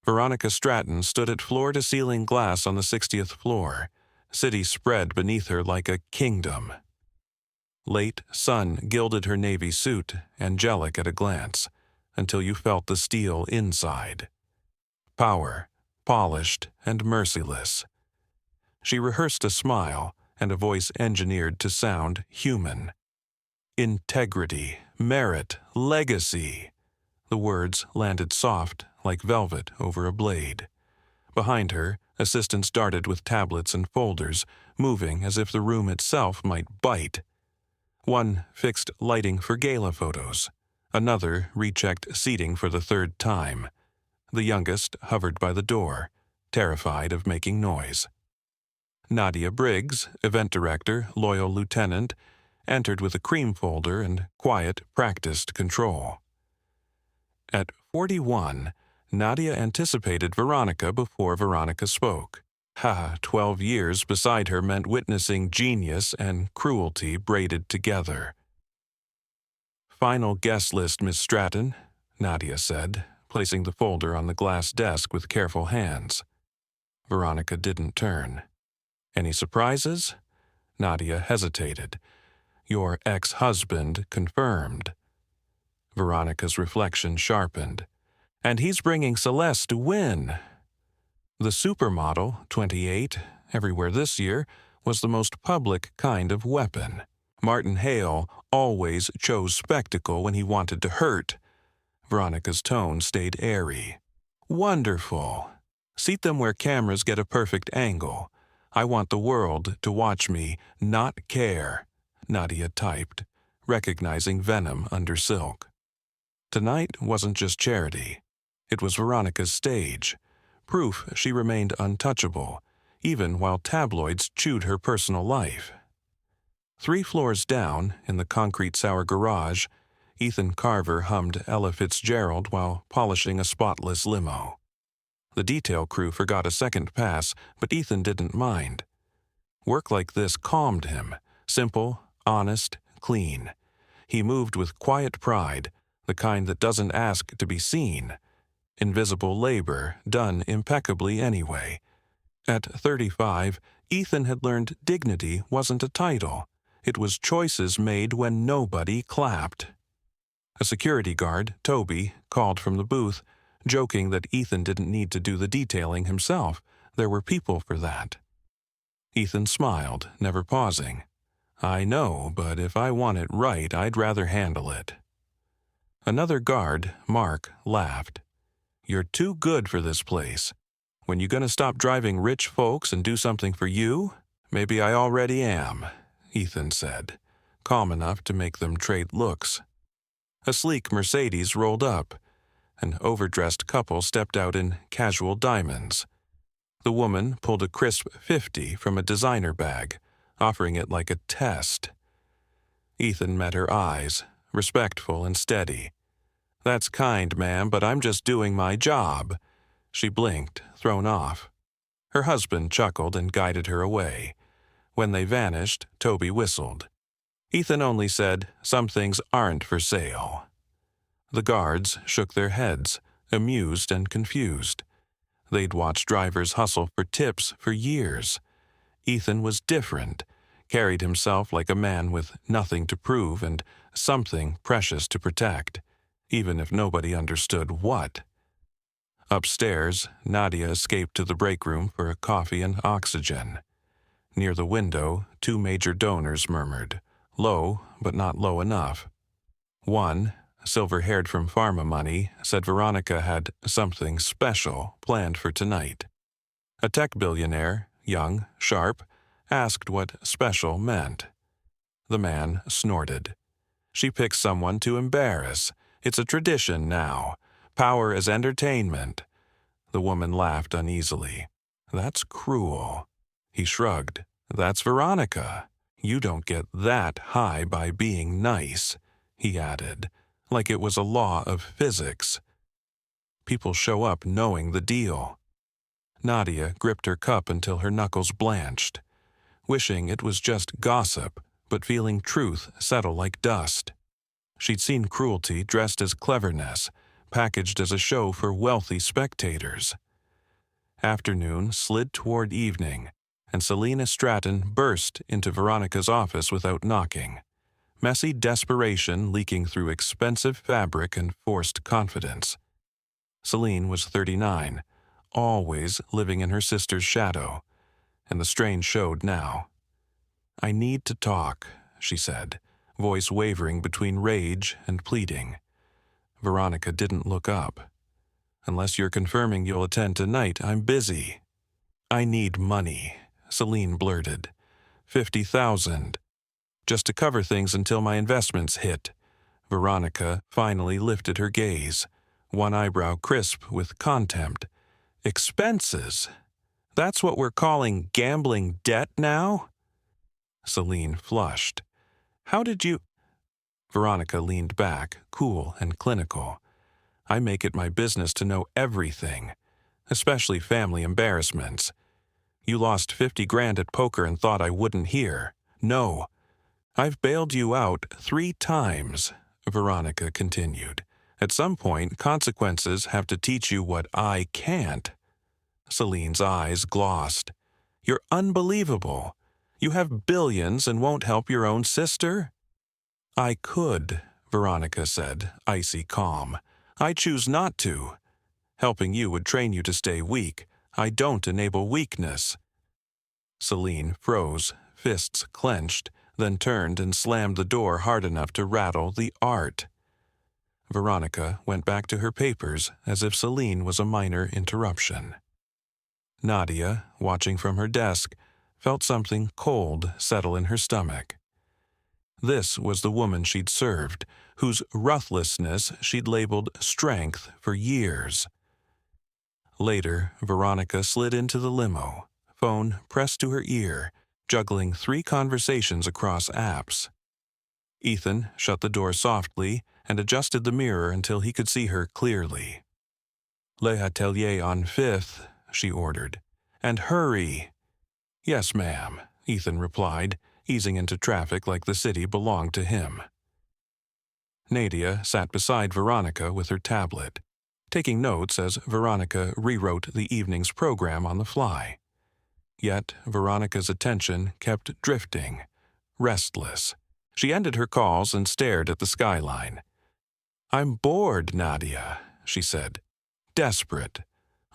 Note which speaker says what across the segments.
Speaker 1: Veronica Stratton stood at floor-to-ceiling glass on the 60th floor, city spread beneath her like a kingdom. Late sun gilded her navy suit, angelic at a glance, until you felt the steel inside. Power, polished and merciless. She rehearsed a smile and a voice engineered to sound human. Integrity, merit, legacy. The words landed soft like velvet over a blade. Behind her, assistants darted with tablets and folders, moving as if the room itself might bite. One fixed lighting for gala photos. Another rechecked seating for the third time. The youngest hovered by the door, terrified of making noise. Nadia Briggs, event director, loyal lieutenant, entered with a cream folder and quiet, practiced control. At 41, Nadia anticipated Veronica before Veronica spoke. 12 years beside her meant witnessing genius and cruelty braided together. "Final guest list, Miss Stratton," Nadia said, placing the folder on the glass desk with careful hands. Veronica didn't turn. "Any surprises?" Nadia hesitated. "Your ex-husband confirmed." Veronica's reflection sharpened. "And he's bringing Celeste to win." The supermodel, 28, everywhere this year, was the most public kind of weapon. Martin Hale always chose spectacle when he wanted to hurt. Veronica's tone stayed airy. "Wonderful. Seat them where cameras get a perfect angle. I want the world to watch me, not care," Nadia typed, recognizing venom under silk. Tonight wasn't just charity. It was Veronica's stage. Proof she remained untouchable, even while tabloids chewed her personal life. 3 floors down, in the concrete sour garage, Ethan Carver hummed Ella Fitzgerald while polishing a spotless limo. The detail crew forgot a second pass, but Ethan didn't mind. Work like this calmed him, simple, honest, clean. He moved with quiet pride, the kind that doesn't ask to be seen. Invisible labor, done impeccably anyway. At 35, Ethan had learned dignity wasn't a title. It was choices made when nobody clapped. A security guard, Toby, called from the booth, joking that Ethan didn't need to do the detailing himself. There were people for that. Ethan smiled, never pausing. "I know, but if I want it right, I'd rather handle it." Another guard, Mark, laughed. "You're too good for this place. When you gonna stop driving rich folks and do something for you?" "Maybe I already am," Ethan said, calm enough to make them trade looks. A sleek Mercedes rolled up. An overdressed couple stepped out in casual diamonds. The woman pulled a crisp 50 from a designer bag, offering it like a test. Ethan met her eyes, respectful and steady. "That's kind, ma'am, but I'm just doing my job." She blinked, thrown off. Her husband chuckled and guided her away. When they vanished, Toby whistled. Ethan only said, "Some things aren't for sale." The guards shook their heads, amused and confused. They'd watched drivers hustle for tips for years. Ethan was different, carried himself like a man with nothing to prove and something precious to protect, even if nobody understood what. Upstairs, Nadia escaped to the break room for a coffee and oxygen. Near the window, 2 major donors murmured, low but not low enough. One, silver-haired from pharma money, said Veronica had something special planned for tonight. A tech billionaire, young, sharp, asked what special meant. The man snorted. "She picked someone to embarrass. It's a tradition now. Power as entertainment." The woman laughed uneasily. "That's cruel." He shrugged. "That's Veronica. You don't get that high by being nice," he added, like it was a law of physics. People show up knowing the deal. Nadia gripped her cup until her knuckles blanched, wishing it was just gossip, but feeling truth settle like dust. She'd seen cruelty dressed as cleverness, packaged as a show for wealthy spectators. Afternoon slid toward evening, and Selena Stratton burst into Veronica's office without knocking, messy desperation leaking through expensive fabric and forced confidence. Celine was 39, always living in her sister's shadow, and the strain showed now. "I need to talk," she said, voice wavering between rage and pleading. Veronica didn't look up. "Unless you're confirming you'll attend tonight, I'm busy." "I need money," Celine blurted. 50,000. Just to cover things until my investments hit." Veronica finally lifted her gaze, one eyebrow crisp with contempt. "Expenses? That's what we're calling gambling debt now?" Celine flushed. "How did you—" Veronica leaned back, cool and clinical. "I make it my business to know everything, especially family embarrassments. You lost 50 grand at poker and thought I wouldn't hear. No. I've bailed you out 3 times, Veronica continued. At some point, consequences have to teach you what I can't. Celine's eyes glossed. You're unbelievable. You have billions and won't help your own sister? I could, Veronica said, icy calm. I choose not to. Helping you would train you to stay weak. I don't enable weakness. Celine froze, fists clenched, then turned and slammed the door hard enough to rattle the art. Veronica went back to her papers as if Celine was a minor interruption. Nadia, watching from her desk, felt something cold settle in her stomach. This was the woman she'd served, whose ruthlessness she'd labeled strength for years. Later, Veronica slid into the limo, phone pressed to her ear, juggling 3 conversations across apps. Ethan shut the door softly and adjusted the mirror until he could see her clearly. "Le Atelier on 5th, she ordered. "And hurry." "Yes, ma'am," Ethan replied, easing into traffic like the city belonged to him. Nadia sat beside Veronica with her tablet, taking notes as Veronica rewrote the evening's program on the fly. Yet Veronica's attention kept drifting, restless. She ended her calls and stared at the skyline. "I'm bored, Nadia," she said. Desperate,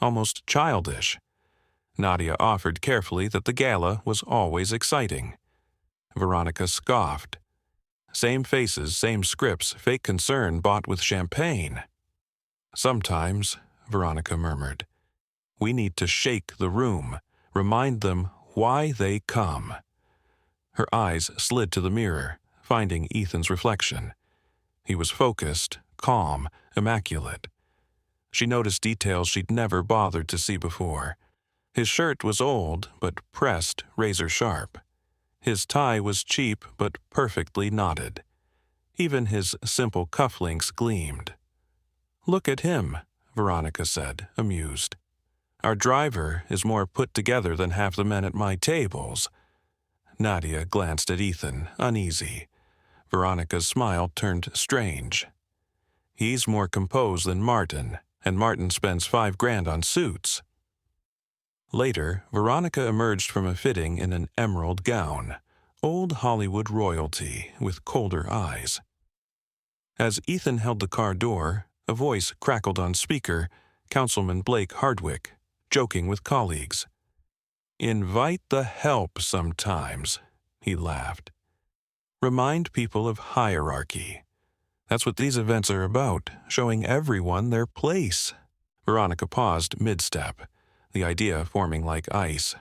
Speaker 1: almost childish. Nadia offered carefully that the gala was always exciting. Veronica scoffed. Same faces, same scripts, fake concern bought with champagne. "Sometimes," Veronica murmured, "we need to shake the room, remind them why they come." Her eyes slid to the mirror, finding Ethan's reflection. He was focused, calm, immaculate. She noticed details she'd never bothered to see before. His shirt was old, but pressed razor-sharp. His tie was cheap, but perfectly knotted. Even his simple cufflinks gleamed. "Look at him," Veronica said, amused. "Our driver is more put together than half the men at my tables." Nadia glanced at Ethan, uneasy. Veronica's smile turned strange. "He's more composed than Martin, and Martin spends 5 grand on suits." Later, Veronica emerged from a fitting in an emerald gown, old Hollywood royalty with colder eyes. As Ethan held the car door, a voice crackled on speaker, Councilman Blake Hardwick, joking with colleagues. "Invite the help sometimes," he laughed. "Remind people of hierarchy. That's what these events are about, showing everyone their place." Veronica paused mid-step, the idea forming like ice.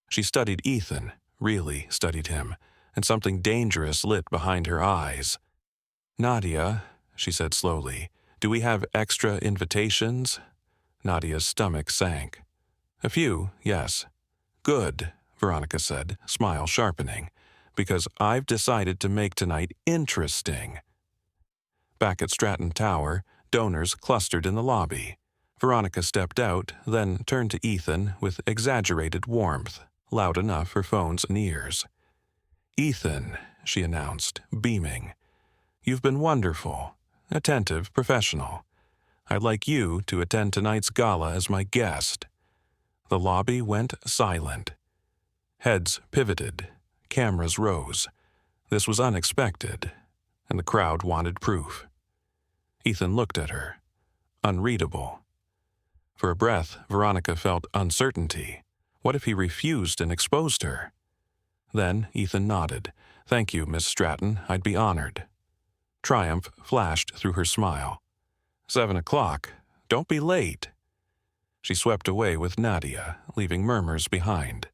Speaker 1: She studied Ethan, really studied him, and something dangerous lit behind her eyes. "Nadia," she said slowly, "do we have extra invitations?" Nadia's stomach sank. "A few, yes." "Good," Veronica said, smile sharpening, "because I've decided to make tonight interesting." Back at Stratton Tower, donors clustered in the lobby. Veronica stepped out, then turned to Ethan with exaggerated warmth, loud enough for phones and ears. "Ethan," she announced, beaming. "You've been wonderful, attentive, professional. I'd like you to attend tonight's gala as my guest." The lobby went silent. Heads pivoted. Cameras rose. This was unexpected, and the crowd wanted proof. Ethan looked at her. Unreadable. For a breath, Veronica felt uncertainty. What if he refused and exposed her? Then Ethan nodded. "Thank you, Miss Stratton. I'd be honored." Triumph flashed through her smile. 7 o'clock. Don't be late." She swept away with Nadia, leaving murmurs behind.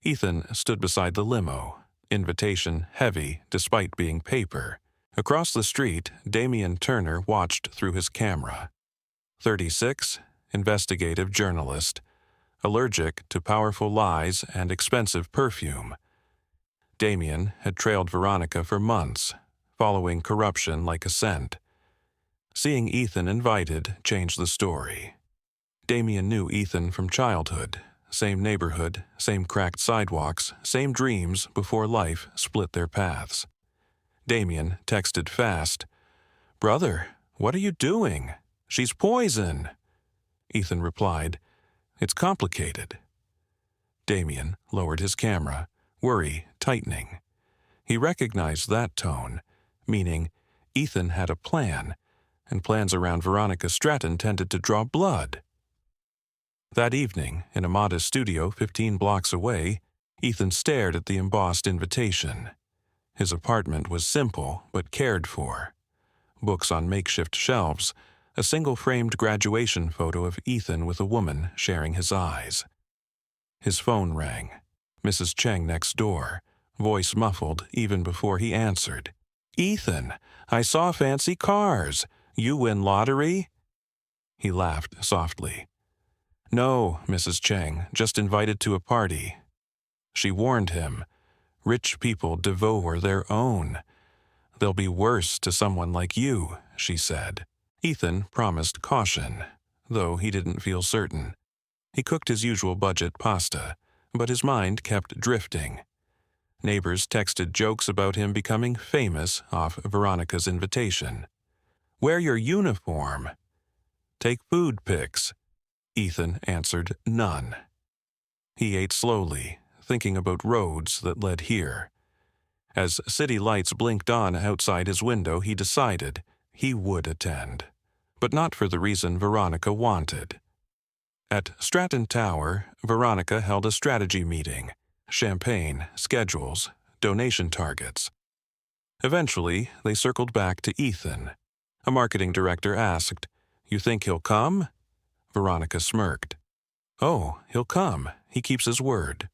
Speaker 1: Ethan stood beside the limo, invitation heavy despite being paper. Across the street, Damien Turner watched through his camera. 36, investigative journalist, allergic to powerful lies and expensive perfume. Damien had trailed Veronica for months, following corruption like a scent. Seeing Ethan invited changed the story. Damien knew Ethan from childhood. Same neighborhood, same cracked sidewalks, same dreams before life split their paths. Damien texted fast, "Brother, what are you doing? She's poison." Ethan replied, "It's complicated." Damien lowered his camera, worry tightening. He recognized that tone, meaning Ethan had a plan, and plans around Veronica Stratton tended to draw blood. That evening, in a modest studio 15 blocks away, Ethan stared at the embossed invitation. His apartment was simple but cared for. Books on makeshift shelves, a single-framed graduation photo of Ethan with a woman sharing his eyes. His phone rang. Mrs. Cheng next door, voice muffled even before he answered. "Ethan, I saw fancy cars. You win lottery?" He laughed softly. "No, Mrs. Cheng, just invited to a party." She warned him, "Rich people devour their own. They'll be worse to someone like you," she said. Ethan promised caution, though he didn't feel certain. He cooked his usual budget pasta, but his mind kept drifting. Neighbors texted jokes about him becoming famous off Veronica's invitation. "Wear your uniform." "Take food pics." Ethan answered none. He ate slowly, thinking about roads that led here. As city lights blinked on outside his window, he decided he would attend, but not for the reason Veronica wanted. At Stratton Tower, Veronica held a strategy meeting. Champagne, schedules, donation targets. Eventually, they circled back to Ethan. A marketing director asked, "You think he'll come?" Veronica smirked. "Oh, he'll come. He keeps his word."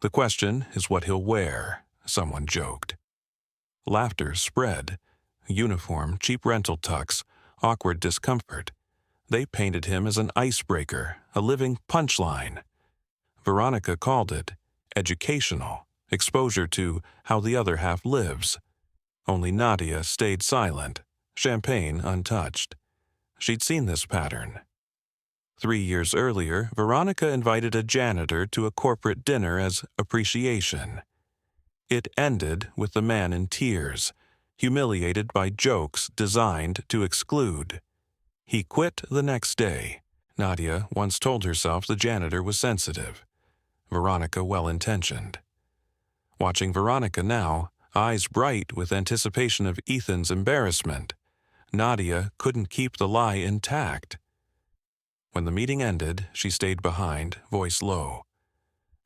Speaker 1: "The question is what he'll wear," someone joked. Laughter spread. Uniform, cheap rental tux, awkward discomfort. They painted him as an icebreaker, a living punchline. Veronica called it educational, exposure to how the other half lives. Only Nadia stayed silent, champagne untouched. She'd seen this pattern. 3 years earlier, Veronica invited a janitor to a corporate dinner as appreciation. It ended with the man in tears, humiliated by jokes designed to exclude. He quit the next day. Nadia once told herself the janitor was sensitive. Veronica well-intentioned. Watching Veronica now, eyes bright with anticipation of Ethan's embarrassment, Nadia couldn't keep the lie intact. When the meeting ended, she stayed behind, voice low.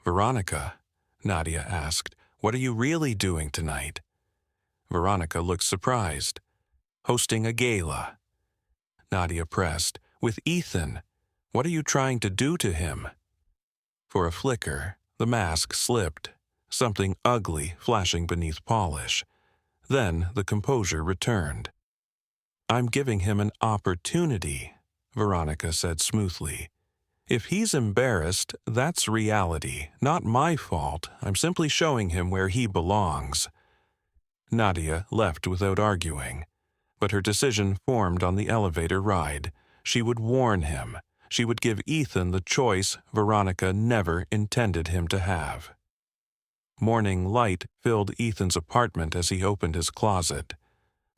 Speaker 1: "Veronica," Nadia asked, "what are you really doing tonight?" Veronica looked surprised. "Hosting a gala." Nadia pressed, "With Ethan. What are you trying to do to him?" For a flicker, the mask slipped, something ugly flashing beneath polish. Then the composure returned. "I'm giving him an opportunity," Veronica said smoothly. "If he's embarrassed, that's reality, not my fault. I'm simply showing him where he belongs." Nadia left without arguing, but her decision formed on the elevator ride. She would warn him. She would give Ethan the choice Veronica never intended him to have. Morning light filled Ethan's apartment as he opened his closet.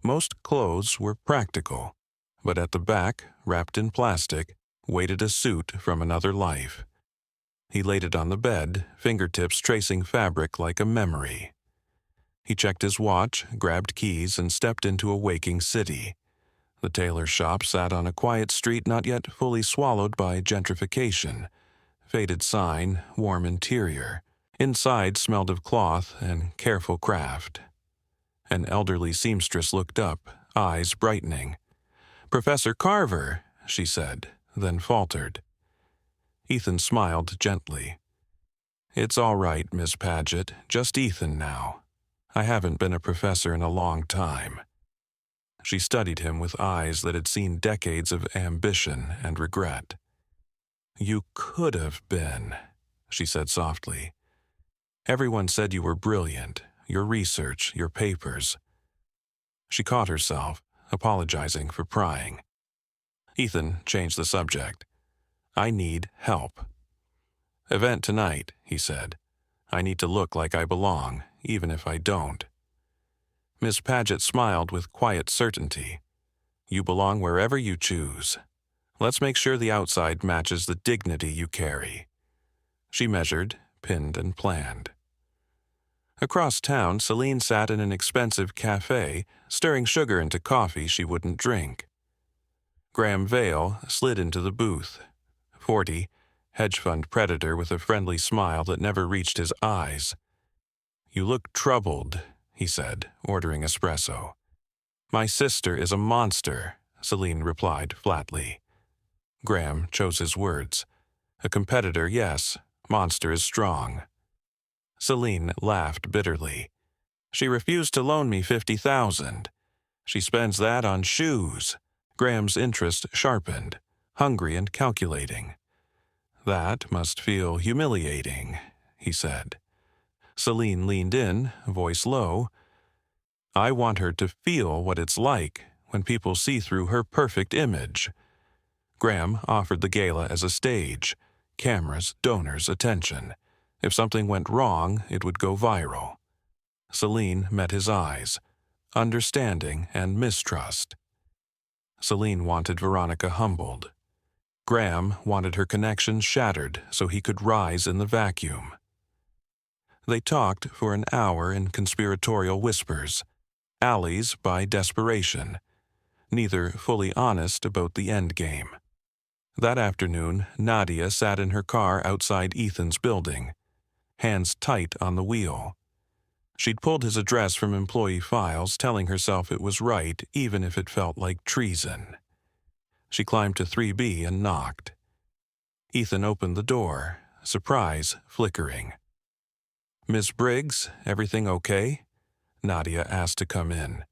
Speaker 1: Most clothes were practical. But at the back, wrapped in plastic, waited a suit from another life. He laid it on the bed, fingertips tracing fabric like a memory. He checked his watch, grabbed keys, and stepped into a waking city. The tailor's shop sat on a quiet street not yet fully swallowed by gentrification. Faded sign, warm interior. Inside smelled of cloth and careful craft. An elderly seamstress looked up, eyes brightening. "Professor Carver," she said, then faltered. Ethan smiled gently. "It's all right, Miss Paget, just Ethan now. I haven't been a professor in a long time." She studied him with eyes that had seen decades of ambition and regret. "You could have been," she said softly. "Everyone said you were brilliant, your research, your papers." She caught herself, apologizing for prying. Ethan changed the subject. "I need help." "Event tonight," he said. "I need to look like I belong, even if I don't." Miss Paget smiled with quiet certainty. "You belong wherever you choose. Let's make sure the outside matches the dignity you carry." She measured, pinned, and planned. Across town, Celine sat in an expensive cafe, stirring sugar into coffee she wouldn't drink. Graham Vale slid into the booth. 40, hedge fund predator with a friendly smile that never reached his eyes. "You look troubled," he said, ordering espresso. "My sister is a monster," Celine replied flatly. Graham chose his words. "A competitor, yes. Monster is strong." Celine laughed bitterly. "She refused to loan me $50,000. She spends that on shoes." Graham's interest sharpened, hungry and calculating. "That must feel humiliating," he said. Celine leaned in, voice low. "I want her to feel what it's like when people see through her perfect image." Graham offered the gala as a stage. Cameras, donors, attention. If something went wrong, it would go viral. Celine met his eyes, understanding and mistrust. Celine wanted Veronica humbled. Graham wanted her connection shattered so he could rise in the vacuum. They talked for an hour in conspiratorial whispers, alleys by desperation, neither fully honest about the endgame. That afternoon, Nadia sat in her car outside Ethan's building, hands tight on the wheel. She'd pulled his address from employee files, telling herself it was right even if it felt like treason. She climbed to 3B and knocked. Ethan opened the door, surprise flickering. "Miss Briggs, everything okay?" Nadia asked to come in.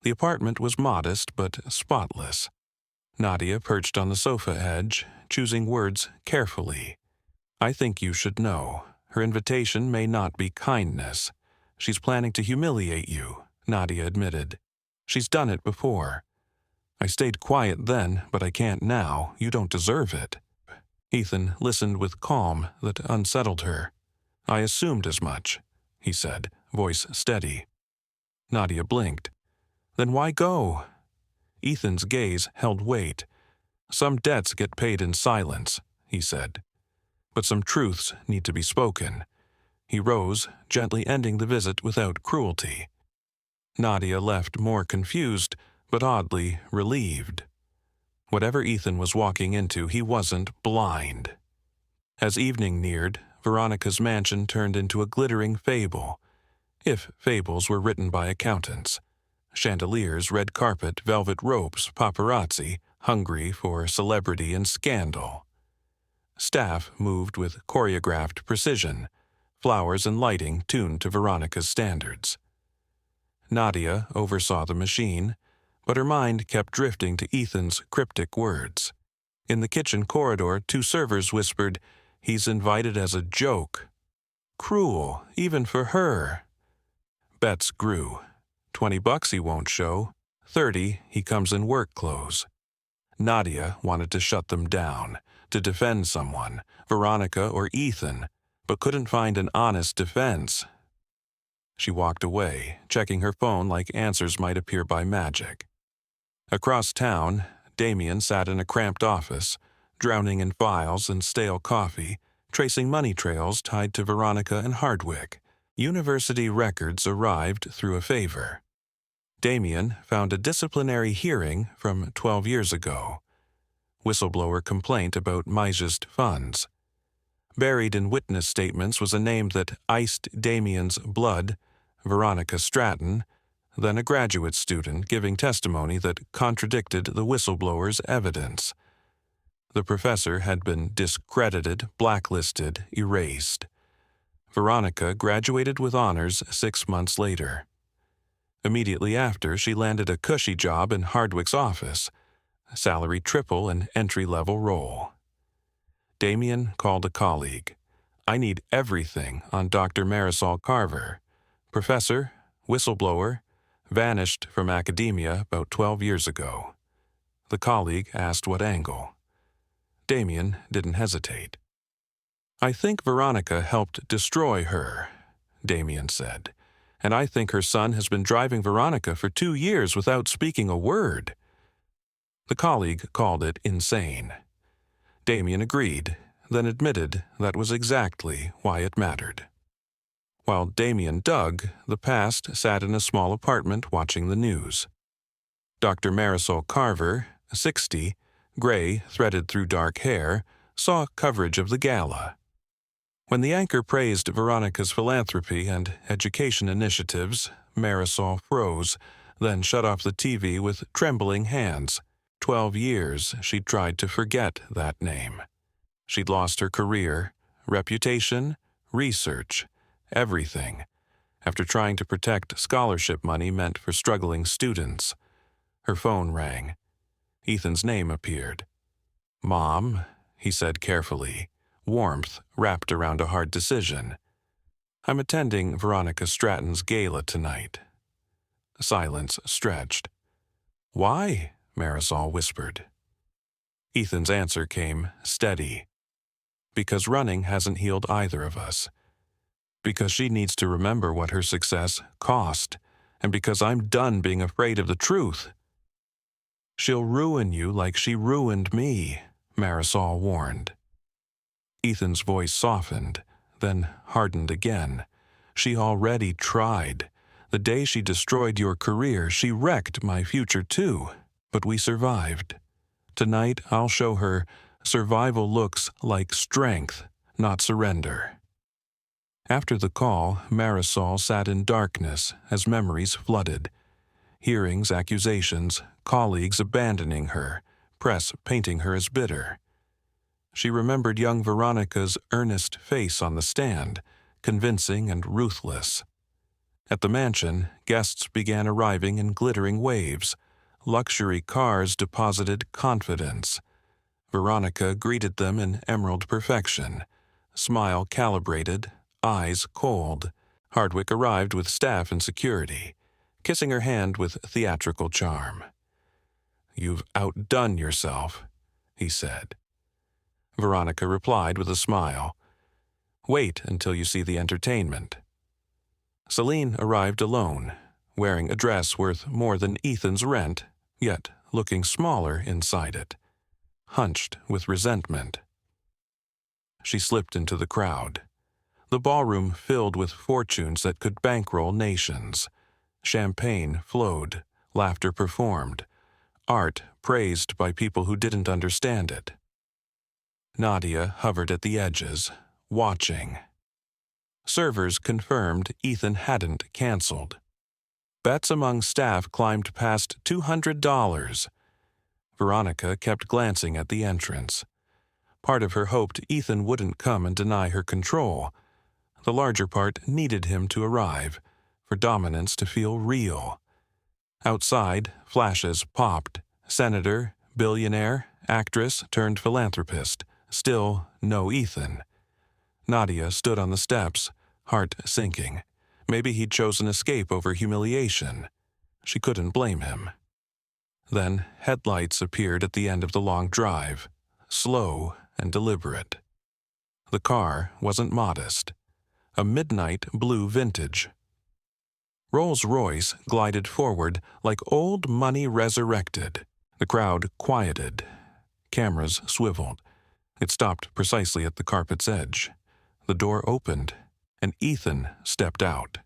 Speaker 1: The apartment was modest but spotless. Nadia perched on the sofa edge, choosing words carefully. "I think you should know. Her invitation may not be kindness. She's planning to humiliate you," Nadia admitted. "She's done it before. I stayed quiet then, but I can't now. You don't deserve it." Ethan listened with calm that unsettled her. "I assumed as much," he said, voice steady. Nadia blinked. "Then why go?" Ethan's gaze held weight. "Some debts get paid in silence," he said. "But some truths need to be spoken." He rose, gently ending the visit without cruelty. Nadia left more confused, but oddly relieved. Whatever Ethan was walking into, he wasn't blind. As evening neared, Veronica's mansion turned into a glittering fable, if fables were written by accountants. Chandeliers, red carpet, velvet ropes, paparazzi, hungry for celebrity and scandal. Staff moved with choreographed precision, flowers and lighting tuned to Veronica's standards. Nadia oversaw the machine, but her mind kept drifting to Ethan's cryptic words. In the kitchen corridor, 2 servers whispered, "He's invited as a joke." Cruel, even for her. Bets grew. $20 he won't show. 30 he comes in work clothes. Nadia wanted to shut them down, to defend someone, Veronica or Ethan, but couldn't find an honest defense. She walked away, checking her phone like answers might appear by magic. Across town, Damien sat in a cramped office, drowning in files and stale coffee, tracing money trails tied to Veronica and Hardwick. University records arrived through a favor. Damien found a disciplinary hearing from 12 years ago. Whistleblower complaint about Maija's funds. Buried in witness statements was a name that iced Damien's blood, Veronica Stratton, then a graduate student giving testimony that contradicted the whistleblower's evidence. The professor had been discredited, blacklisted, erased. Veronica graduated with honors 6 months later. Immediately after, she landed a cushy job in Hardwick's office, salary triple an entry-level role. Damien called a colleague. "I need everything on Dr. Marisol Carver. Professor, whistleblower, vanished from academia about 12 years ago." The colleague asked what angle. Damien didn't hesitate. "I think Veronica helped destroy her," Damien said, "and I think her son has been driving Veronica for 2 years without speaking a word." The colleague called it insane. Damien agreed, then admitted that was exactly why it mattered. While Damien dug, the past sat in a small apartment watching the news. Dr. Marisol Carver, 60, gray threaded through dark hair, saw coverage of the gala. When the anchor praised Veronica's philanthropy and education initiatives, Marisol froze, then shut off the TV with trembling hands. 12 years she'd tried to forget that name. She'd lost her career, reputation, research, everything, after trying to protect scholarship money meant for struggling students. Her phone rang. Ethan's name appeared. "Mom," he said carefully, warmth wrapped around a hard decision. "I'm attending Veronica Stratton's gala tonight." Silence stretched. "Why?" Marisol whispered. Ethan's answer came steady. "Because running hasn't healed either of us. Because she needs to remember what her success cost, and because I'm done being afraid of the truth." "She'll ruin you like she ruined me," Marisol warned. Ethan's voice softened, then hardened again. "She already tried. The day she destroyed your career, she wrecked my future too. But we survived. Tonight, I'll show her survival looks like strength, not surrender." After the call, Marisol sat in darkness as memories flooded. Hearings, accusations, colleagues abandoning her, press painting her as bitter. She remembered young Veronica's earnest face on the stand, convincing and ruthless. At the mansion, guests began arriving in glittering waves. Luxury cars deposited confidence. Veronica greeted them in emerald perfection, smile calibrated, eyes cold. Hardwick arrived with staff and security, kissing her hand with theatrical charm. "You've outdone yourself," he said. Veronica replied with a smile. "Wait until you see the entertainment." Celine arrived alone, wearing a dress worth more than Ethan's rent, yet looking smaller inside it, hunched with resentment. She slipped into the crowd. The ballroom filled with fortunes that could bankroll nations. Champagne flowed, laughter performed, art praised by people who didn't understand it. Nadia hovered at the edges, watching. Servers confirmed Ethan hadn't canceled. Bets among staff climbed past $200. Veronica kept glancing at the entrance. Part of her hoped Ethan wouldn't come and deny her control. The larger part needed him to arrive, for dominance to feel real. Outside, flashes popped. Senator, billionaire, actress turned philanthropist. Still no Ethan. Nadia stood on the steps, heart sinking. Maybe he'd chosen escape over humiliation. She couldn't blame him. Then headlights appeared at the end of the long drive, slow and deliberate. The car wasn't modest. A midnight blue vintage. Rolls-Royce glided forward like old money resurrected. The crowd quieted. Cameras swiveled. It stopped precisely at the carpet's edge. The door opened, and Ethan stepped out.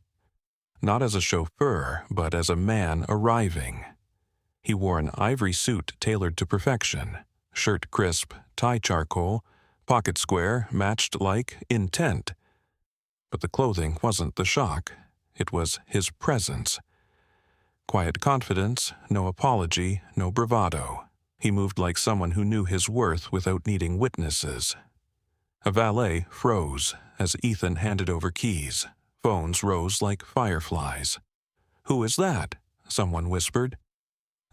Speaker 1: Not as a chauffeur, but as a man arriving. He wore an ivory suit tailored to perfection, shirt crisp, tie charcoal, pocket square, matched like intent. But the clothing wasn't the shock. It was his presence. Quiet confidence, no apology, no bravado. He moved like someone who knew his worth without needing witnesses. A valet froze as Ethan handed over keys. Phones rose like fireflies. "Who is that?" someone whispered.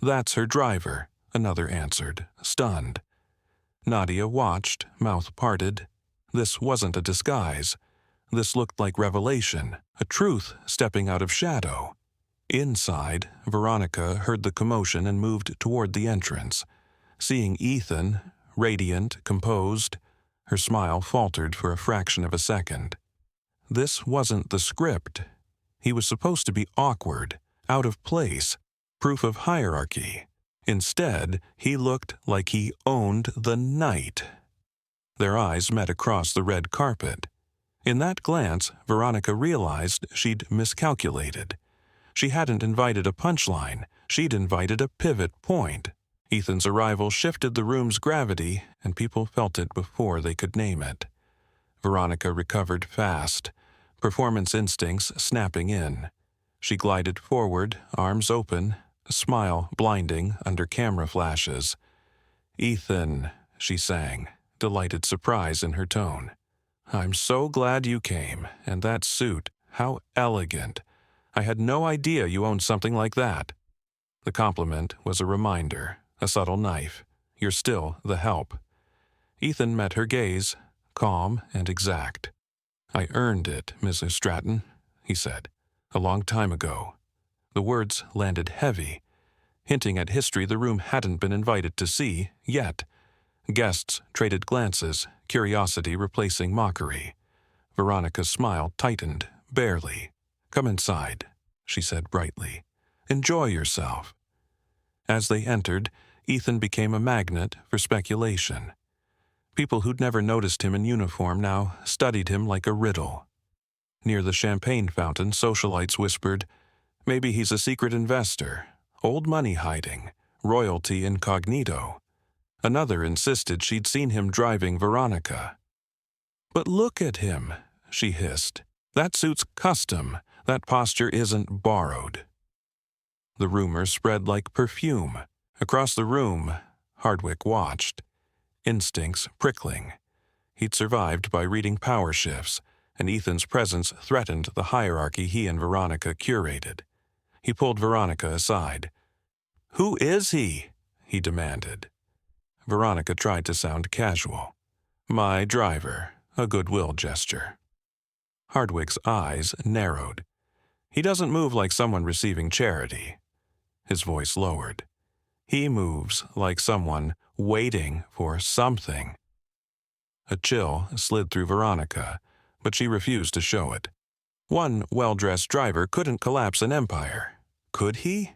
Speaker 1: "That's her driver," another answered, stunned. Nadia watched, mouth parted. This wasn't a disguise. This looked like revelation, a truth stepping out of shadow. Inside, Veronica heard the commotion and moved toward the entrance. Seeing Ethan, radiant, composed, her smile faltered for a fraction of a second. This wasn't the script. He was supposed to be awkward, out of place, proof of hierarchy. Instead, he looked like he owned the night. Their eyes met across the red carpet. In that glance, Veronica realized she'd miscalculated. She hadn't invited a punchline. She'd invited a pivot point. Ethan's arrival shifted the room's gravity, and people felt it before they could name it. Veronica recovered fast, performance instincts snapping in. She glided forward, arms open, a smile blinding under camera flashes. "Ethan," she sang, delighted surprise in her tone. "I'm so glad you came, and that suit, how elegant. I had no idea you owned something like that." The compliment was a reminder, a subtle knife. You're still the help. Ethan met her gaze, calm and exact. "I earned it, Mrs. Stratton," he said, "a long time ago." The words landed heavy, hinting at history the room hadn't been invited to see yet. Guests traded glances, curiosity replacing mockery. Veronica's smile tightened, barely. "Come inside," she said brightly. "Enjoy yourself." As they entered, Ethan became a magnet for speculation. People who'd never noticed him in uniform now studied him like a riddle. Near the champagne fountain, socialites whispered, "Maybe he's a secret investor, old money hiding, royalty incognito." Another insisted she'd seen him driving Veronica. "But look at him," she hissed. "That suit's custom. That posture isn't borrowed." The rumor spread like perfume. Across the room, Hardwick watched, instincts prickling. He'd survived by reading power shifts, and Ethan's presence threatened the hierarchy he and Veronica curated. He pulled Veronica aside. "Who is he?" he demanded. Veronica tried to sound casual. "My driver," a goodwill gesture. Hardwick's eyes narrowed. "He doesn't move like someone receiving charity." His voice lowered. "He moves like someone waiting for something." A chill slid through Veronica, but she refused to show it. One well-dressed driver couldn't collapse an empire. Could he?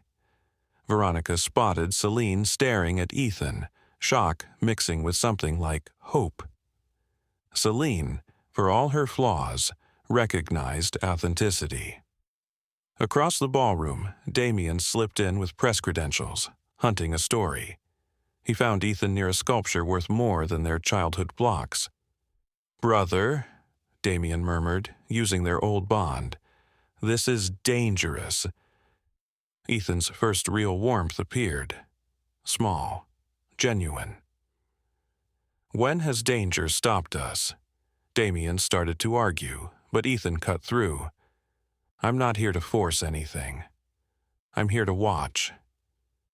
Speaker 1: Veronica spotted Celine staring at Ethan, shock mixing with something like hope. Celine, for all her flaws, recognized authenticity. Across the ballroom, Damien slipped in with press credentials, hunting a story. He found Ethan near a sculpture worth more than their childhood blocks. "Brother," Damien murmured, using their old bond, "this is dangerous." Ethan's first real warmth appeared. Small, genuine. "When has danger stopped us?" Damien started to argue, but Ethan cut through. "I'm not here to force anything. I'm here to watch."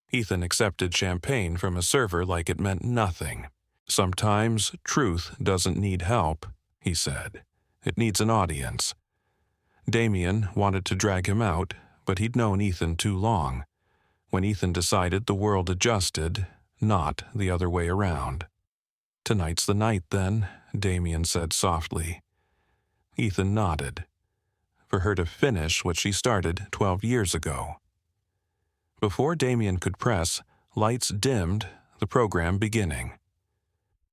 Speaker 1: Ethan accepted champagne from a server like it meant nothing. "Sometimes truth doesn't need help," he said. "It needs an audience." Damien wanted to drag him out, but he'd known Ethan too long. When Ethan decided, the world adjusted, not the other way around. "Tonight's the night, then," Damien said softly. Ethan nodded. For her to finish what she started 12 years ago. Before Damien could press, lights dimmed, the program beginning.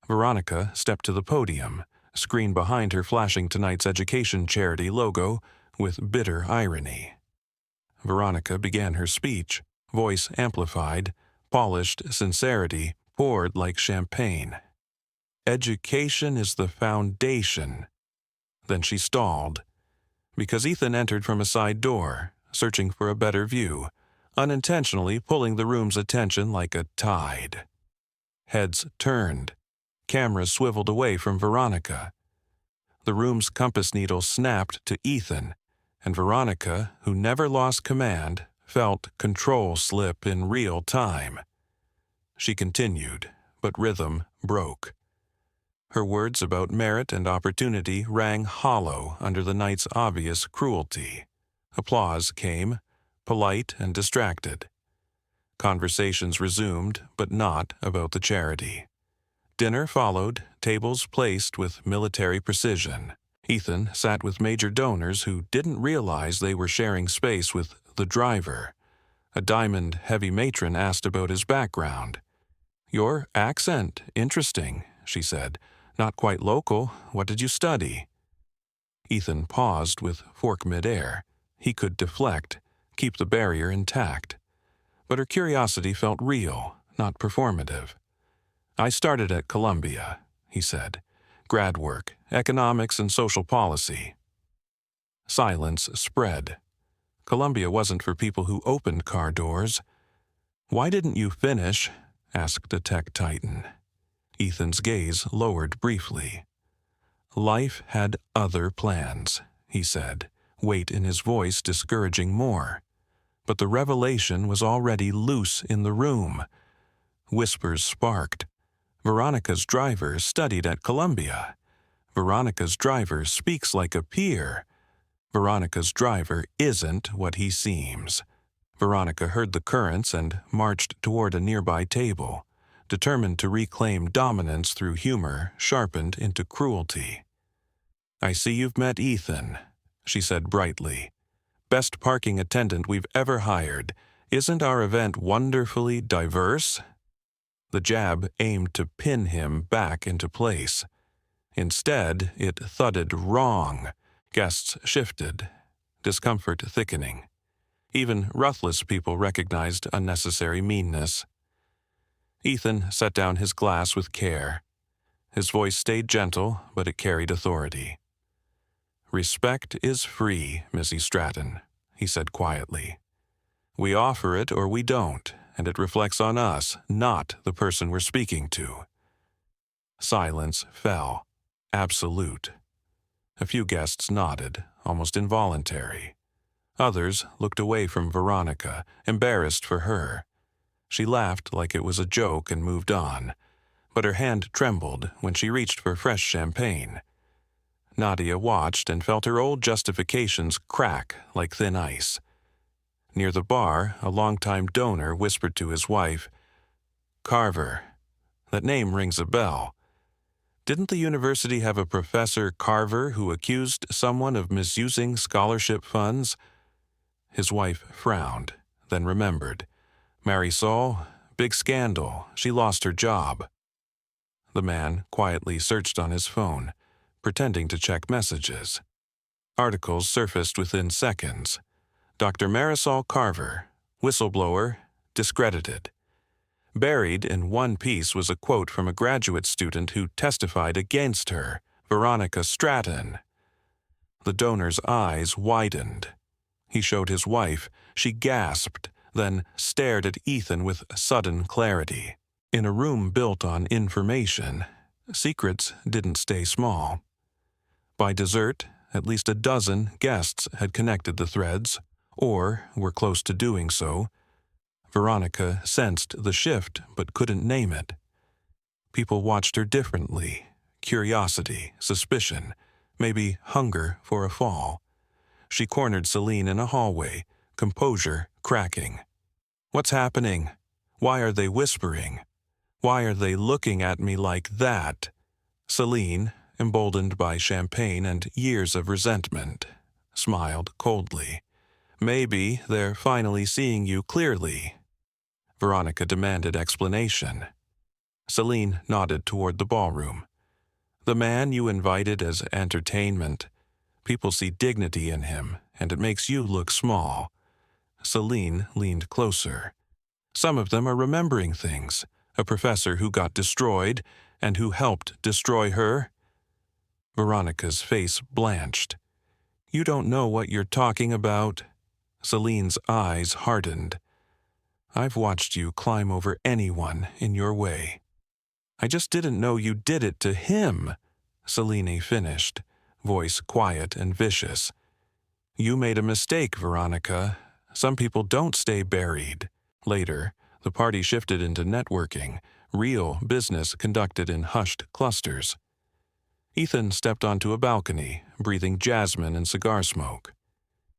Speaker 1: Veronica stepped to the podium, screen behind her flashing tonight's education charity logo with bitter irony. Veronica began her speech, voice amplified, polished sincerity poured like champagne. Education is the foundation. Then she stalled, because Ethan entered from a side door, searching for a better view, unintentionally pulling the room's attention like a tide. Heads turned. Cameras swiveled away from Veronica. The room's compass needle snapped to Ethan, and Veronica, who never lost command, felt control slip in real time. She continued, but rhythm broke. Her words about merit and opportunity rang hollow under the night's obvious cruelty. Applause came, polite and distracted. Conversations resumed, but not about the charity. Dinner followed, tables placed with military precision. Ethan sat with major donors who didn't realize they were sharing space with the driver. A diamond-heavy matron asked about his background. "Your accent, interesting," she said. "Not quite local. What did you study?" Ethan paused with fork midair. He could deflect, keep the barrier intact. But her curiosity felt real, not performative. "I started at Columbia," he said. "Grad work, economics and social policy." Silence spread. Columbia wasn't for people who opened car doors. "Why didn't you finish?" asked a tech titan. Ethan's gaze lowered briefly. "Life had other plans," he said, weight in his voice discouraging more. But the revelation was already loose in the room. Whispers sparked. Veronica's driver studied at Columbia. Veronica's driver speaks like a peer. Veronica's driver isn't what he seems. Veronica heard the currents and marched toward a nearby table, determined to reclaim dominance through humor sharpened into cruelty. "I see you've met Ethan," she said brightly. "Best parking attendant we've ever hired. Isn't our event wonderfully diverse?" The jab aimed to pin him back into place. Instead, it thudded wrong. Guests shifted, discomfort thickening. Even ruthless people recognized unnecessary meanness. Ethan set down his glass with care. His voice stayed gentle, but it carried authority. "Respect is free, Missy Stratton," he said quietly. "We offer it or we don't, and it reflects on us, not the person we're speaking to." Silence fell. Absolute. A few guests nodded, almost involuntary. Others looked away from Veronica, embarrassed for her. She laughed like it was a joke and moved on, but her hand trembled when she reached for fresh champagne. Nadia watched and felt her old justifications crack like thin ice. Near the bar, a longtime donor whispered to his wife, "Carver. That name rings a bell. Didn't the university have a Professor Carver who accused someone of misusing scholarship funds?" His wife frowned, then remembered. "Marisol, big scandal. She lost her job." The man quietly searched on his phone, pretending to check messages. Articles surfaced within seconds. Dr. Marisol Carver, whistleblower, discredited. Buried in one piece was a quote from a graduate student who testified against her, Veronica Stratton. The donor's eyes widened. He showed his wife. She gasped, then stared at Ethan with sudden clarity. In a room built on information, secrets didn't stay small. By dessert, at least a dozen guests had connected the threads, or were close to doing so. Veronica sensed the shift but couldn't name it. People watched her differently. Curiosity, suspicion, maybe hunger for a fall. She cornered Celine in a hallway, composure cracking. "What's happening? Why are they whispering? Why are they looking at me like that?" Celine, emboldened by champagne and years of resentment, smiled coldly. "Maybe they're finally seeing you clearly." Veronica demanded explanation. Celine nodded toward the ballroom. The man you invited as entertainment. People see dignity in him, and it makes you look small. Celine leaned closer. Some of them are remembering things. A professor who got destroyed and who helped destroy her. Veronica's face blanched. You don't know what you're talking about. Celine's eyes hardened. I've watched you climb over anyone in your way. I just didn't know you did it to him, Celine finished, voice quiet and vicious. You made a mistake, Veronica. Some people don't stay buried. Later, the party shifted into networking, real business conducted in hushed clusters. Ethan stepped onto a balcony, breathing jasmine and cigar smoke.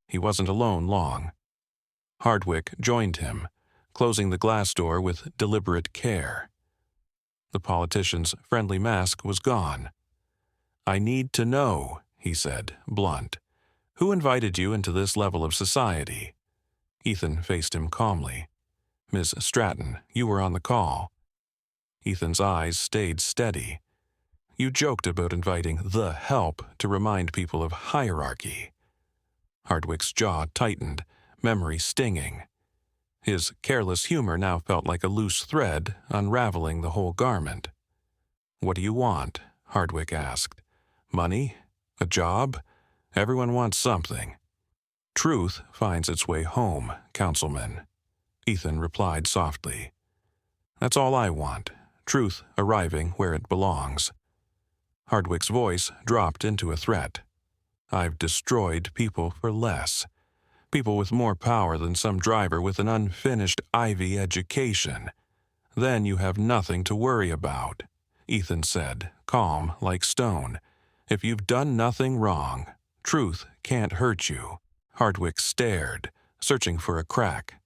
Speaker 1: He wasn't alone long. Hardwick joined him, closing the glass door with deliberate care. The politician's friendly mask was gone. I need to know, he said, blunt. Who invited you into this level of society? Ethan faced him calmly. Miss Stratton, you were on the call. Ethan's eyes stayed steady. You joked about inviting the help to remind people of hierarchy. Hardwick's jaw tightened, memory stinging. His careless humor now felt like a loose thread unraveling the whole garment. What do you want? Hardwick asked. Money? A job? Everyone wants something. Truth finds its way home, Councilman. Ethan replied softly. That's all I want, truth arriving where it belongs. Hardwick's voice dropped into a threat. I've destroyed people for less. People with more power than some driver with an unfinished Ivy education. Then you have nothing to worry about, Ethan said, calm like stone. If you've done nothing wrong, truth can't hurt you. Hardwick stared, searching for a crack.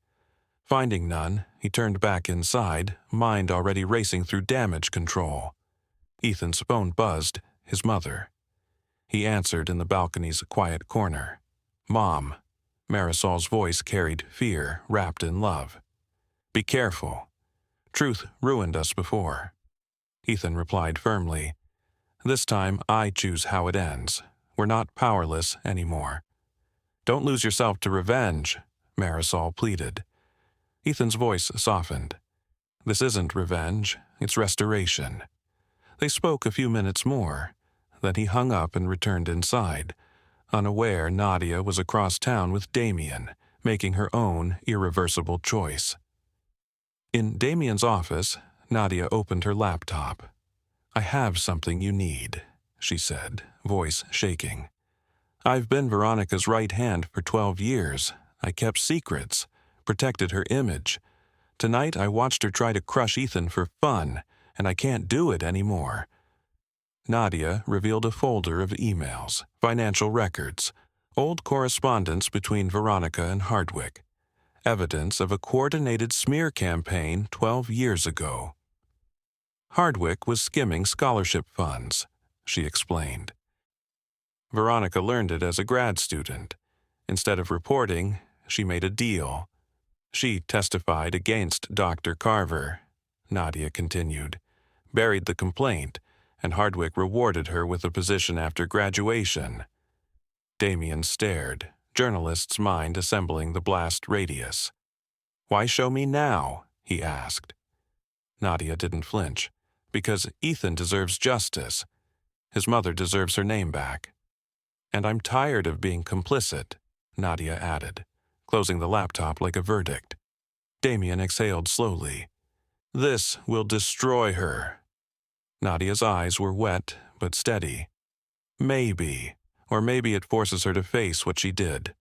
Speaker 1: Finding none, he turned back inside, mind already racing through damage control. Ethan's phone buzzed, his mother. He answered in the balcony's quiet corner. Mom. Marisol's voice carried fear wrapped in love. Be careful. Truth ruined us before. Ethan replied firmly. This time I choose how it ends. We're not powerless anymore. Don't lose yourself to revenge, Marisol pleaded. Ethan's voice softened. This isn't revenge, it's restoration. They spoke a few minutes more. Then he hung up and returned inside, unaware Nadia was across town with Damien, making her own irreversible choice. In Damien's office, Nadia opened her laptop. I have something you need, she said, voice shaking. I've been Veronica's right hand for 12 years. I kept secrets, protected her image. Tonight I watched her try to crush Ethan for fun, and I can't do it anymore. Nadia revealed a folder of emails, financial records, old correspondence between Veronica and Hardwick, evidence of a coordinated smear campaign 12 years ago. Hardwick was skimming scholarship funds, she explained. Veronica learned it as a grad student. Instead of reporting, she made a deal. She testified against Dr. Carver, Nadia continued, buried the complaint, and Hardwick rewarded her with a position after graduation. Damien stared, journalist's mind assembling the blast radius. Why show me now? He asked. Nadia didn't flinch, because Ethan deserves justice. His mother deserves her name back. And I'm tired of being complicit, Nadia added, closing the laptop like a verdict. Damien exhaled slowly. This will destroy her. Nadia's eyes were wet but steady. Maybe, or maybe it forces her to face what she did.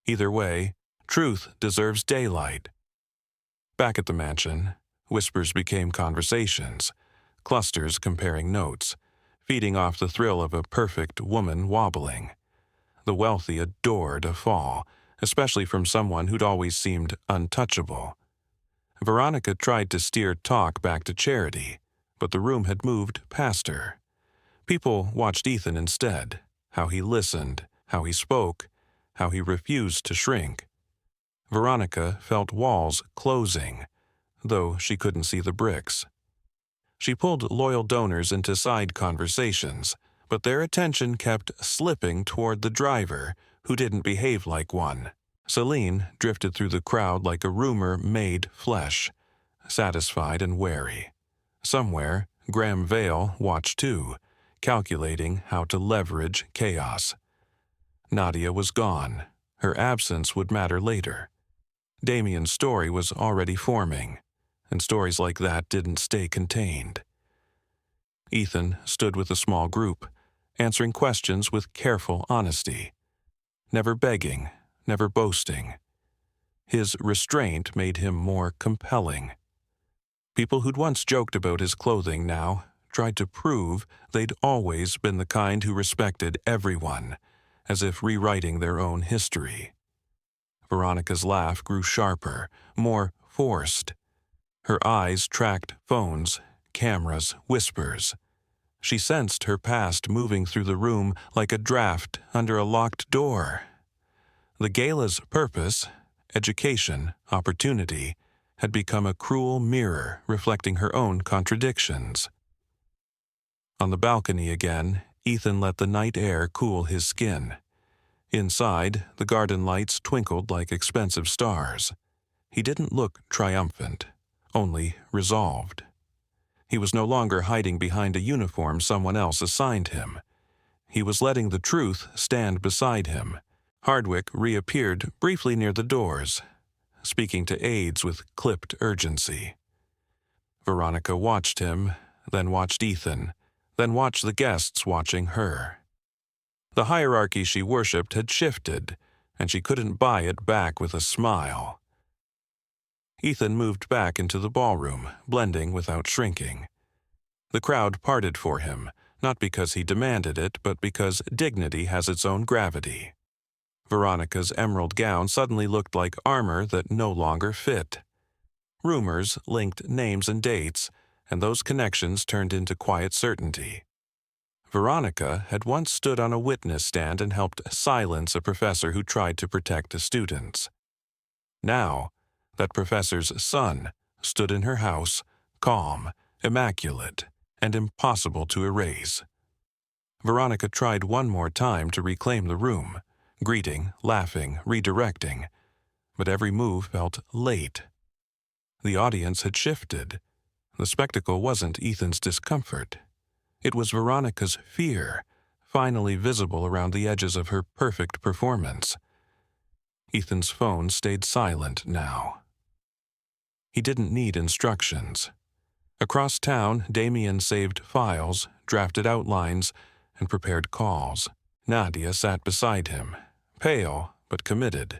Speaker 1: Either way, truth deserves daylight. Back at the mansion, whispers became conversations, clusters comparing notes, feeding off the thrill of a perfect woman wobbling. The wealthy adored a fall, especially from someone who'd always seemed untouchable. Veronica tried to steer talk back to charity, but the room had moved past her. People watched Ethan instead, how he listened, how he spoke, how he refused to shrink. Veronica felt walls closing, though she couldn't see the bricks. She pulled loyal donors into side conversations, but their attention kept slipping toward the driver, who didn't behave like one. Celine drifted through the crowd like a rumor made flesh, satisfied and wary. Somewhere, Graham Vale watched too, calculating how to leverage chaos. Nadia was gone. Her absence would matter later. Damien's story was already forming, and stories like that didn't stay contained. Ethan stood with a small group, answering questions with careful honesty. Never begging, never boasting. His restraint made him more compelling. People who'd once joked about his clothing now tried to prove they'd always been the kind who respected everyone, as if rewriting their own history. Veronica's laugh grew sharper, more forced. Her eyes tracked phones, cameras, whispers. She sensed her past moving through the room like a draft under a locked door. The gala's purpose, education, opportunity, had become a cruel mirror reflecting her own contradictions. On the balcony again, Ethan let the night air cool his skin. Inside, the garden lights twinkled like expensive stars. He didn't look triumphant, only resolved. He was no longer hiding behind a uniform someone else assigned him. He was letting the truth stand beside him. Hardwick reappeared briefly near the doors, speaking to aides with clipped urgency. Veronica watched him, then watched Ethan, then watched the guests watching her. The hierarchy she worshipped had shifted, and she couldn't buy it back with a smile. Ethan moved back into the ballroom, blending without shrinking. The crowd parted for him, not because he demanded it, but because dignity has its own gravity. Veronica's emerald gown suddenly looked like armor that no longer fit. Rumors linked names and dates, and those connections turned into quiet certainty. Veronica had once stood on a witness stand and helped silence a professor who tried to protect the students. Now, that professor's son stood in her house, calm, immaculate, and impossible to erase. Veronica tried one more time to reclaim the room, greeting, laughing, redirecting, but every move felt late. The audience had shifted. The spectacle wasn't Ethan's discomfort. It was Veronica's fear, finally visible around the edges of her perfect performance. Ethan's phone stayed silent now. He didn't need instructions. Across town, Damien saved files, drafted outlines, and prepared calls. Nadia sat beside him, pale but committed.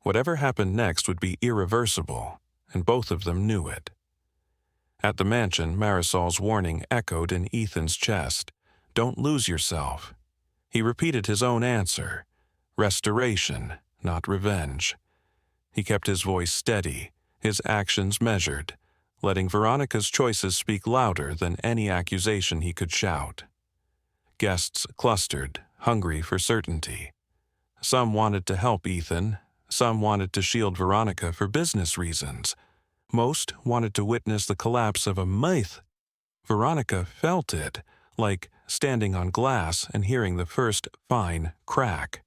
Speaker 1: Whatever happened next would be irreversible, and both of them knew it. At the mansion, Marisol's warning echoed in Ethan's chest. Don't lose yourself. He repeated his own answer. Restoration, not revenge. He kept his voice steady, his actions measured, letting Veronica's choices speak louder than any accusation he could shout. Guests clustered, hungry for certainty. Some wanted to help Ethan, some wanted to shield Veronica for business reasons. Most wanted to witness the collapse of a myth. Veronica felt it, like standing on glass and hearing the first fine crack.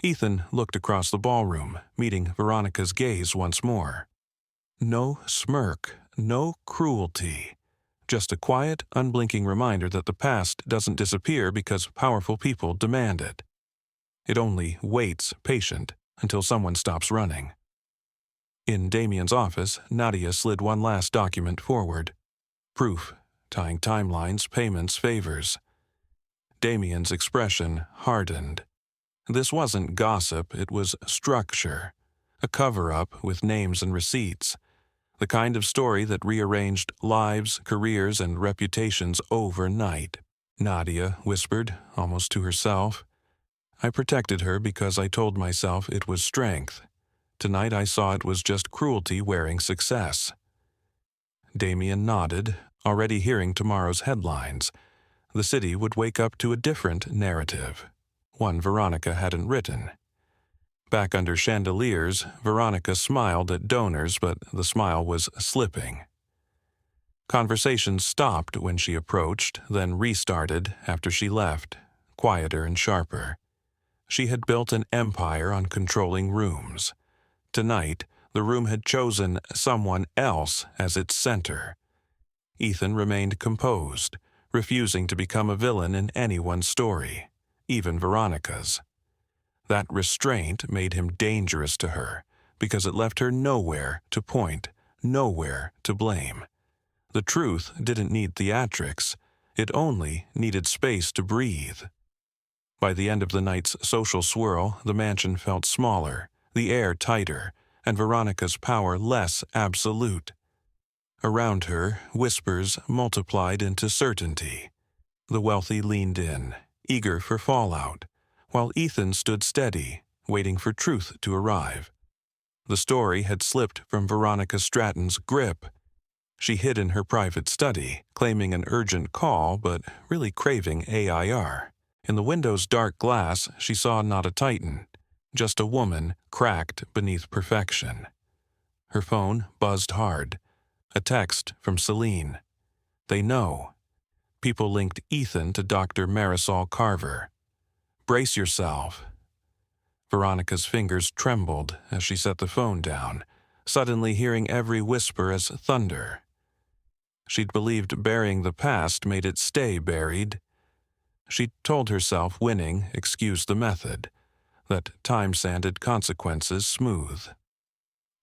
Speaker 1: Ethan looked across the ballroom, meeting Veronica's gaze once more. No smirk, no cruelty. Just a quiet, unblinking reminder that the past doesn't disappear because powerful people demand it. It only waits, patient, until someone stops running. In Damien's office, Nadia slid one last document forward. Proof, tying timelines, payments, favors. Damien's expression hardened. This wasn't gossip, it was structure. A cover-up with names and receipts. The kind of story that rearranged lives, careers, and reputations overnight. Nadia whispered, almost to herself. I protected her because I told myself it was strength. Tonight I saw it was just cruelty wearing success. Damien nodded, already hearing tomorrow's headlines. The city would wake up to a different narrative, one Veronica hadn't written. Back under chandeliers, Veronica smiled at donors, but the smile was slipping. Conversation stopped when she approached, then restarted after she left, quieter and sharper. She had built an empire on controlling rooms. Tonight, the room had chosen someone else as its center. Ethan remained composed, refusing to become a villain in anyone's story, even Veronica's. That restraint made him dangerous to her, because it left her nowhere to point, nowhere to blame. The truth didn't need theatrics, it only needed space to breathe. By the end of the night's social swirl, the mansion felt smaller, the air tighter, and Veronica's power less absolute. Around her, whispers multiplied into certainty. The wealthy leaned in, eager for fallout, while Ethan stood steady, waiting for truth to arrive. The story had slipped from Veronica Stratton's grip. She hid in her private study, claiming an urgent call but really craving AIR. In the window's dark glass, she saw not a titan, just a woman cracked beneath perfection. Her phone buzzed hard. A text from Celine. They know. People linked Ethan to Dr. Marisol Carver. Brace yourself. Veronica's fingers trembled as she set the phone down, suddenly hearing every whisper as thunder. She'd believed burying the past made it stay buried. She told herself winning excused the method, that time-sanded consequences smooth.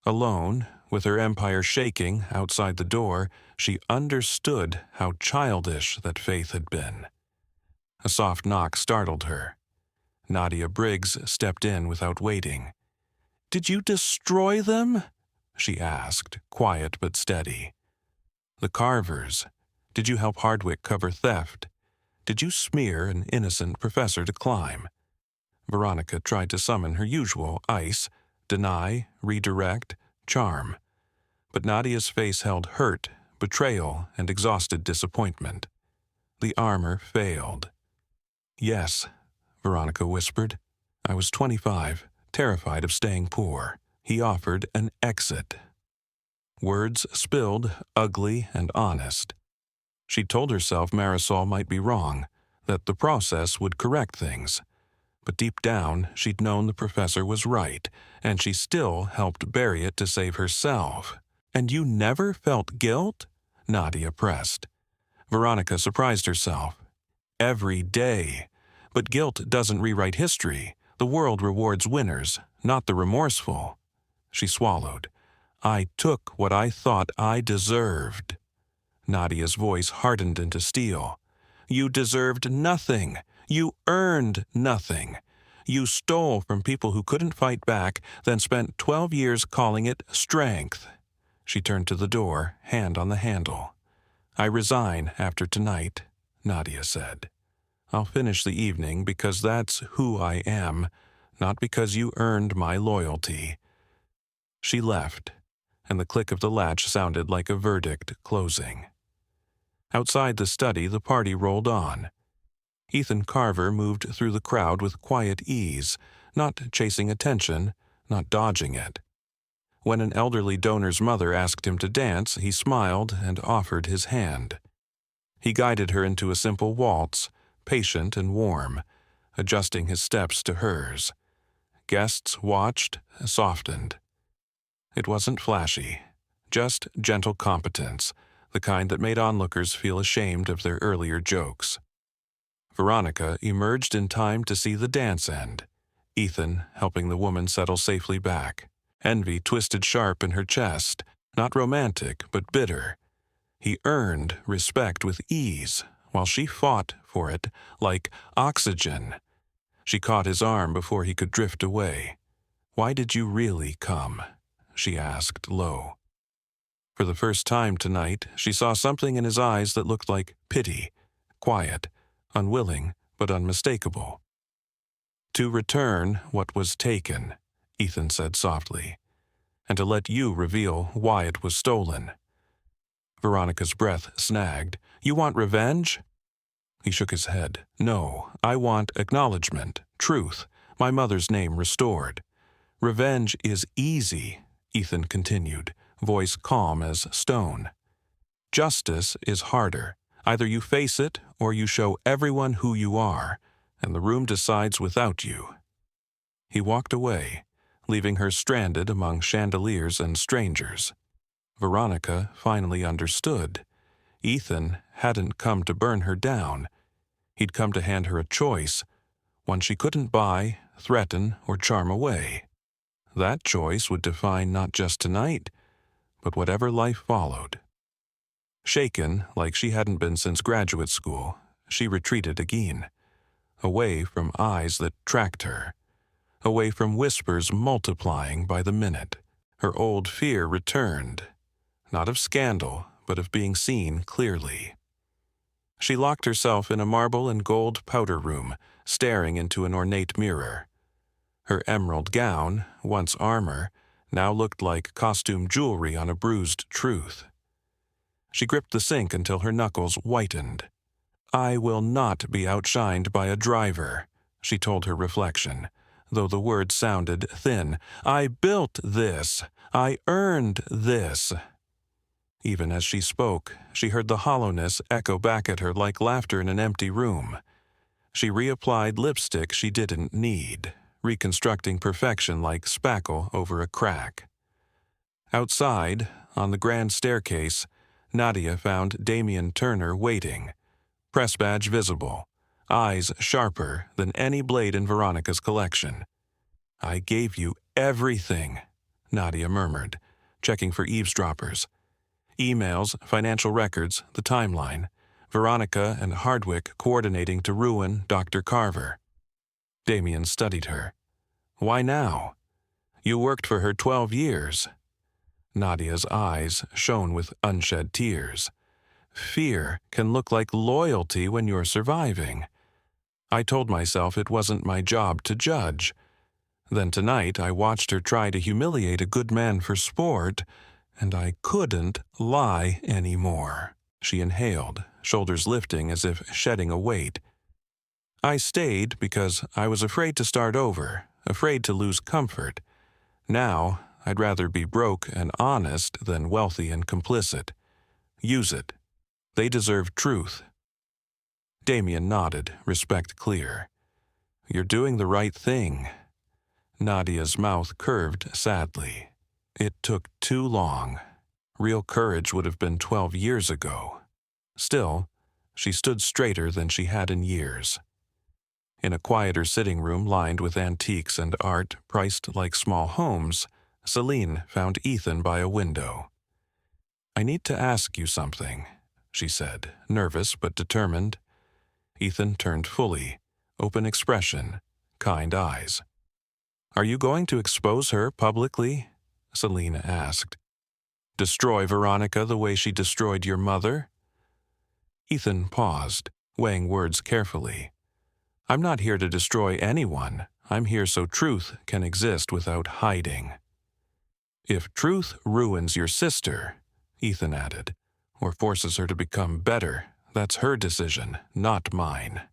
Speaker 1: Alone, with her empire shaking outside the door, she understood how childish that faith had been. A soft knock startled her. Nadia Briggs stepped in without waiting. "Did you destroy them?" she asked, quiet but steady. "The Carvers. Did you help Hardwick cover theft? Did you smear an innocent professor to climb?" Veronica tried to summon her usual ice, deny, redirect, charm. But Nadia's face held hurt, betrayal, and exhausted disappointment. The armor failed. "Yes," Veronica whispered. "I was 25, terrified of staying poor. He offered an exit." Words spilled, ugly and honest. She told herself Marisol might be wrong, that the process would correct things. But deep down, she'd known the professor was right, and she still helped bury it to save herself. "And you never felt guilt?" Nadia pressed. Veronica surprised herself. "Every day. But guilt doesn't rewrite history. The world rewards winners, not the remorseful." She swallowed. "I took what I thought I deserved." Nadia's voice hardened into steel. "You deserved nothing. You earned nothing. You stole from people who couldn't fight back, then spent 12 years calling it strength." She turned to the door, hand on the handle. "I resign after tonight," Nadia said. "I'll finish the evening because that's who I am, not because you earned my loyalty." She left, and the click of the latch sounded like a verdict closing. Outside the study, the party rolled on. Ethan Carver moved through the crowd with quiet ease, not chasing attention, not dodging it. When an elderly donor's mother asked him to dance, he smiled and offered his hand. He guided her into a simple waltz, patient and warm, adjusting his steps to hers. Guests watched, softened. It wasn't flashy, just gentle competence, the kind that made onlookers feel ashamed of their earlier jokes. Veronica emerged in time to see the dance end, Ethan helping the woman settle safely back. Envy twisted sharp in her chest, not romantic but bitter. He earned respect with ease, while she fought for it like oxygen. She caught his arm before he could drift away. "Why did you really come?" she asked low. For the first time tonight, she saw something in his eyes that looked like pity, quiet, unwilling but unmistakable. "To return what was taken," Ethan said softly, "and to let you reveal why it was stolen." Veronica's breath snagged. "You want revenge?" He shook his head. "No, I want acknowledgement, truth, my mother's name restored." Revenge is easy, Ethan continued, voice calm as stone. Justice is harder. Either you face it or you show everyone who you are, and the room decides without you. He walked away, leaving her stranded among chandeliers and strangers. Veronica finally understood. Ethan hadn't come to burn her down. He'd come to hand her a choice, one she couldn't buy, threaten, or charm away. That choice would define not just tonight, but whatever life followed. Shaken, like she hadn't been since graduate school, she retreated again, away from eyes that tracked her, away from whispers multiplying by the minute. Her old fear returned, not of scandal, but of being seen clearly. She locked herself in a marble and gold powder room, staring into an ornate mirror. Her emerald gown, once armor, now looked like costume jewelry on a bruised truth. She gripped the sink until her knuckles whitened. "I will not be outshined by a driver," she told her reflection, though the words sounded thin. "I built this. I earned this." Even as she spoke, she heard the hollowness echo back at her like laughter in an empty room. She reapplied lipstick she didn't need, reconstructing perfection like spackle over a crack. Outside, on the grand staircase, Nadia found Damien Turner waiting, press badge visible, eyes sharper than any blade in Veronica's collection. "I gave you everything," Nadia murmured, checking for eavesdroppers. Emails, financial records, the timeline, Veronica and Hardwick coordinating to ruin Dr. Carver. Damien studied her. "Why now? You worked for her 12 years. Nadia's eyes shone with unshed tears. "Fear can look like loyalty when you're surviving. I told myself it wasn't my job to judge. Then tonight I watched her try to humiliate a good man for sport, and I couldn't lie anymore." She inhaled, shoulders lifting as if shedding a weight. "I stayed because I was afraid to start over, afraid to lose comfort. Now, I'd rather be broke and honest than wealthy and complicit. Use it. They deserve truth." Damien nodded, respect clear. "You're doing the right thing." Nadia's mouth curved sadly. It took too long. Real courage would have been 12 years ago. Still, she stood straighter than she had in years. In a quieter sitting room lined with antiques and art priced like small homes, Celine found Ethan by a window. "I need to ask you something," she said, nervous but determined. Ethan turned fully, open expression, kind eyes. "Are you going to expose her publicly?" Celine asked. "Destroy Veronica the way she destroyed your mother?" Ethan paused, weighing words carefully. "I'm not here to destroy anyone. I'm here so truth can exist without hiding." "If truth ruins your sister," Ethan added, "or forces her to become better, that's her decision, not mine."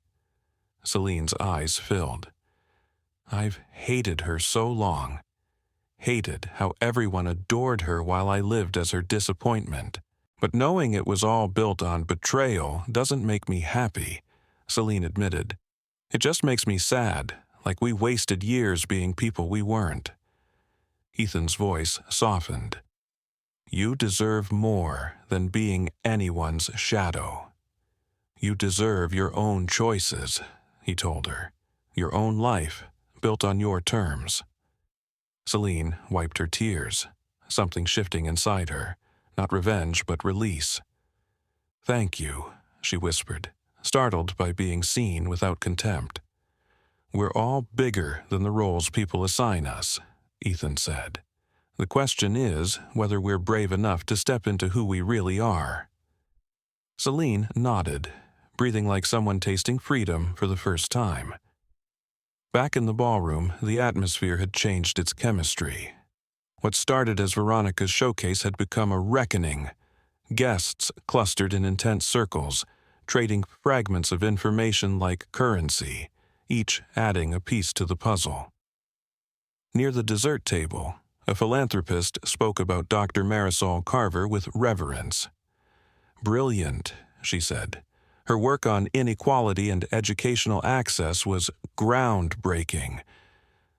Speaker 1: Celine's eyes filled. "I've hated her so long. Hated how everyone adored her while I lived as her disappointment. But knowing it was all built on betrayal doesn't make me happy," Celine admitted. "It just makes me sad, like we wasted years being people we weren't." Ethan's voice softened. "You deserve more than being anyone's shadow. You deserve your own choices," he told her. "Your own life, built on your terms." Celine wiped her tears, something shifting inside her, not revenge but release. "Thank you," she whispered, startled by being seen without contempt. "We're all bigger than the roles people assign us," Ethan said. "The question is whether we're brave enough to step into who we really are." Celine nodded, breathing like someone tasting freedom for the first time. Back in the ballroom, the atmosphere had changed its chemistry. What started as Veronica's showcase had become a reckoning. Guests clustered in intense circles, trading fragments of information like currency, each adding a piece to the puzzle. Near the dessert table, a philanthropist spoke about Dr. Marisol Carver with reverence. "Brilliant," she said. "Her work on inequality and educational access was groundbreaking.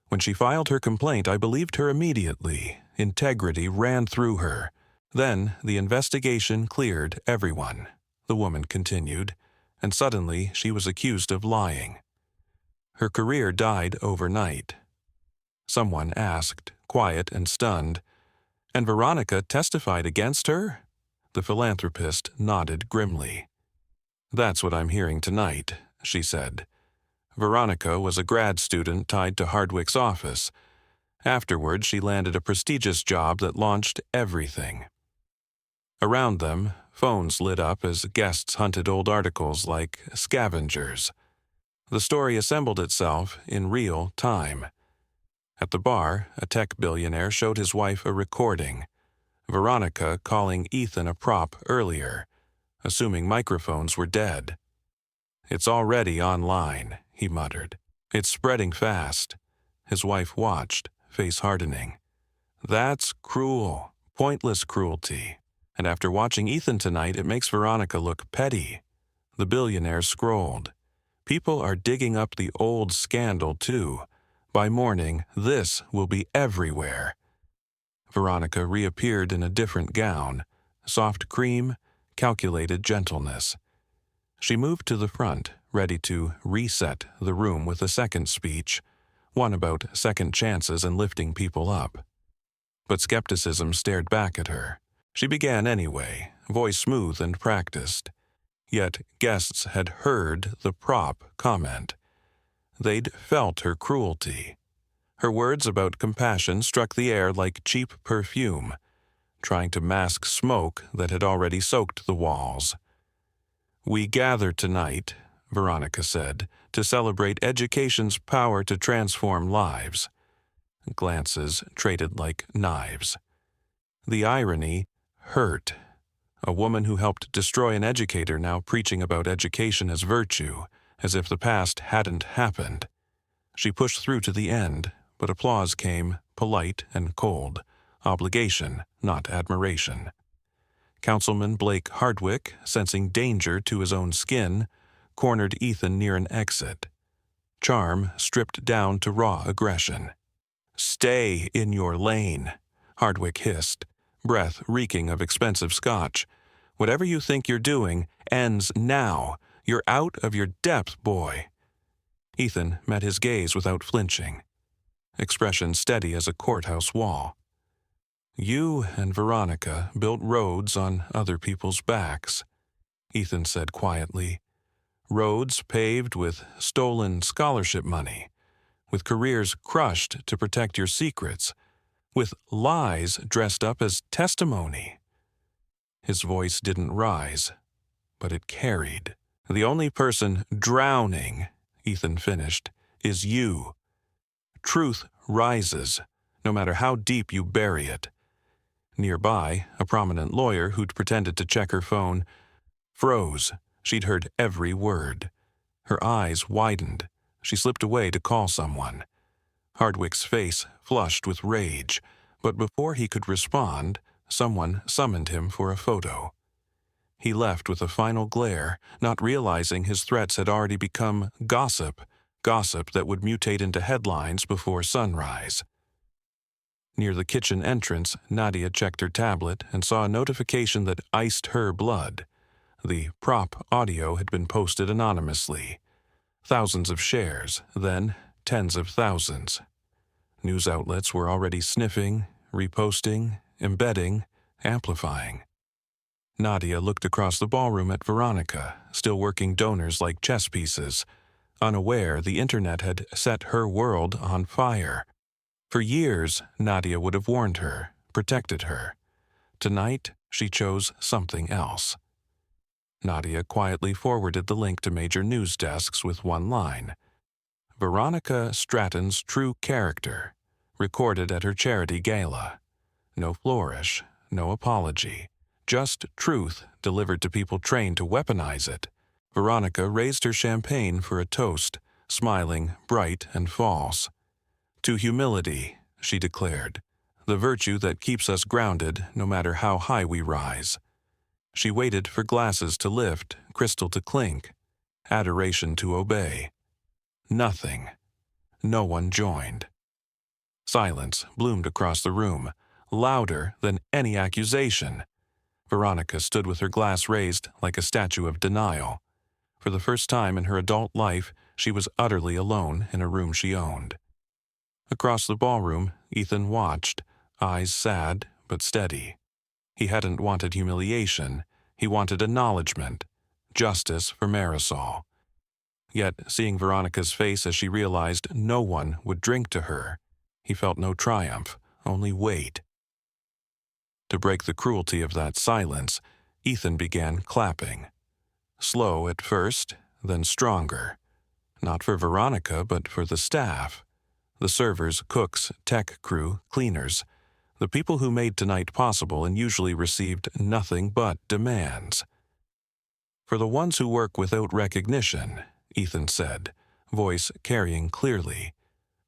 Speaker 1: When she filed her complaint, I believed her immediately. Integrity ran through her. Then the investigation cleared everyone," the woman continued, "and suddenly she was accused of lying. Her career died overnight." Someone asked, quiet and stunned, "And Veronica testified against her?" The philanthropist nodded grimly. "That's what I'm hearing tonight," she said. "Veronica was a grad student tied to Hardwick's office. Afterward, she landed a prestigious job that launched everything." Around them, phones lit up as guests hunted old articles like scavengers. The story assembled itself in real time. At the bar, a tech billionaire showed his wife a recording. Veronica calling Ethan a prop earlier, assuming microphones were dead. "It's already online," he muttered. "It's spreading fast." His wife watched, face hardening. "That's cruel, pointless cruelty. And after watching Ethan tonight, it makes Veronica look petty." The billionaire scrolled. "People are digging up the old scandal, too. By morning, this will be everywhere." Veronica reappeared in a different gown, soft cream, calculated gentleness. She moved to the front, ready to reset the room with a second speech, one about second chances and lifting people up. But skepticism stared back at her. She began anyway, voice smooth and practiced. Yet guests had heard the prop comment. They'd felt her cruelty. Her words about compassion struck the air like cheap perfume, trying to mask smoke that had already soaked the walls. "We gather tonight," Veronica said, "to celebrate education's power to transform lives." Glances traded like knives. The irony hurt. A woman who helped destroy an educator now preaching about education as virtue, as if the past hadn't happened. She pushed through to the end, but applause came, polite and cold. Obligation, not admiration. Councilman Blake Hardwick, sensing danger to his own skin, cornered Ethan near an exit. Charm stripped down to raw aggression. "Stay in your lane," Hardwick hissed, breath reeking of expensive scotch. "Whatever you think you're doing ends now. You're out of your depth, boy." Ethan met his gaze without flinching, expression steady as a courthouse wall. "You and Veronica built roads on other people's backs," Ethan said quietly. "Roads paved with stolen scholarship money, with careers crushed to protect your secrets, with lies dressed up as testimony." His voice didn't rise, but it carried. "The only person drowning," Ethan finished, "is you. Truth rises, no matter how deep you bury it." Nearby, a prominent lawyer who'd pretended to check her phone froze. She'd heard every word. Her eyes widened. She slipped away to call someone. Hardwick's face flushed with rage, but before he could respond, someone summoned him for a photo. He left with a final glare, not realizing his threats had already become gossip that would mutate into headlines before sunrise. Near the kitchen entrance, Nadia checked her tablet and saw a notification that iced her blood. The prop audio had been posted anonymously. Thousands of shares, then tens of thousands. News outlets were already sniffing, reposting, embedding, amplifying. Nadia looked across the ballroom at Veronica, still working donors like chess pieces, unaware the internet had set her world on fire. For years, Nadia would have warned her, protected her. Tonight, she chose something else. Nadia quietly forwarded the link to major news desks with one line. Veronica Stratton's true character, recorded at her charity gala. No flourish, no apology, just truth delivered to people trained to weaponize it. Veronica raised her champagne for a toast, smiling bright and false. To humility, she declared. The virtue that keeps us grounded no matter how high we rise. She waited for glasses to lift, crystal to clink, adoration to obey. Nothing. No one joined. Silence bloomed across the room, louder than any accusation. Veronica stood with her glass raised like a statue of denial. For the first time in her adult life, she was utterly alone in a room she owned. Across the ballroom, Ethan watched, eyes sad but steady. He hadn't wanted humiliation. He wanted acknowledgement, justice for Marisol. Yet, seeing Veronica's face as she realized no one would drink to her, he felt no triumph, only weight. To break the cruelty of that silence, Ethan began clapping. Slow at first, then stronger. Not for Veronica, but for the staff. The servers, cooks, tech crew, cleaners. The people who made tonight possible and usually received nothing but demands. For the ones who work without recognition, Ethan said, voice carrying clearly,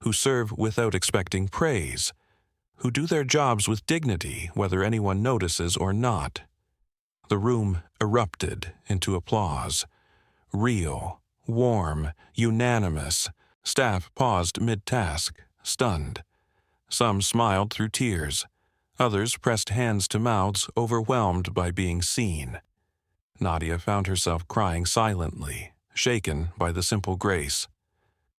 Speaker 1: who serve without expecting praise, who do their jobs with dignity whether anyone notices or not. The room erupted into applause. Real, warm, unanimous. Staff paused mid-task, stunned. Some smiled through tears. Others pressed hands to mouths, overwhelmed by being seen. Nadia found herself crying silently, shaken by the simple grace.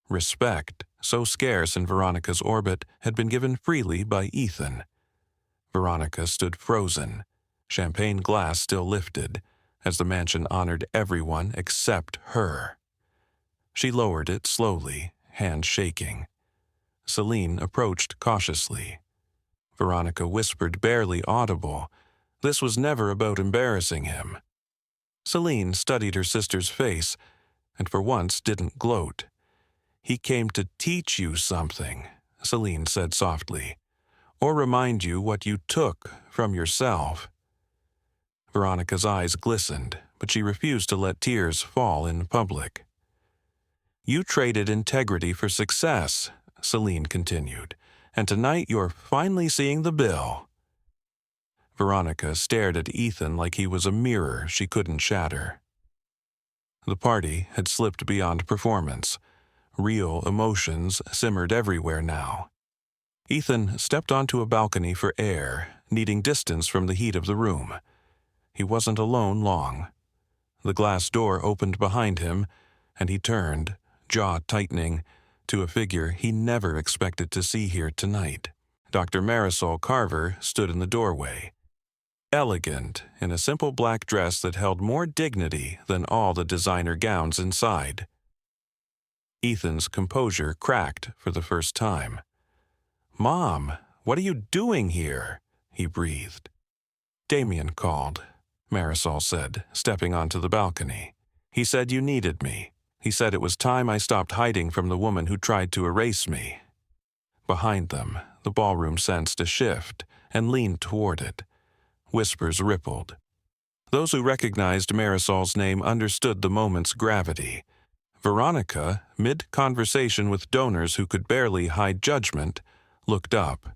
Speaker 1: Respect, so scarce in Veronica's orbit, had been given freely by Ethan. Veronica stood frozen, champagne glass still lifted, as the mansion honored everyone except her. She lowered it slowly, hand shaking. Celine approached cautiously. Veronica whispered, barely audible, this was never about embarrassing him. Celine studied her sister's face, and for once didn't gloat. He came to teach you something, Celine said softly, or remind you what you took from yourself. Veronica's eyes glistened, but she refused to let tears fall in public. You traded integrity for success, Celine continued, and tonight you're finally seeing the bill. Veronica stared at Ethan like he was a mirror she couldn't shatter. The party had slipped beyond performance. Real emotions simmered everywhere now. Ethan stepped onto a balcony for air, needing distance from the heat of the room. He wasn't alone long. The glass door opened behind him, and he turned, jaw tightening, to a figure he never expected to see here tonight. Dr. Marisol Carver stood in the doorway. Elegant, in a simple black dress that held more dignity than all the designer gowns inside. Ethan's composure cracked for the first time. "Mom, what are you doing here?" he breathed. "Damien called," Marisol said, stepping onto the balcony. "He said you needed me. He said it was time I stopped hiding from the woman who tried to erase me." Behind them, the ballroom sensed a shift and leaned toward it. Whispers rippled. Those who recognized Marisol's name understood the moment's gravity. Veronica, mid-conversation with donors who could barely hide judgment, looked up,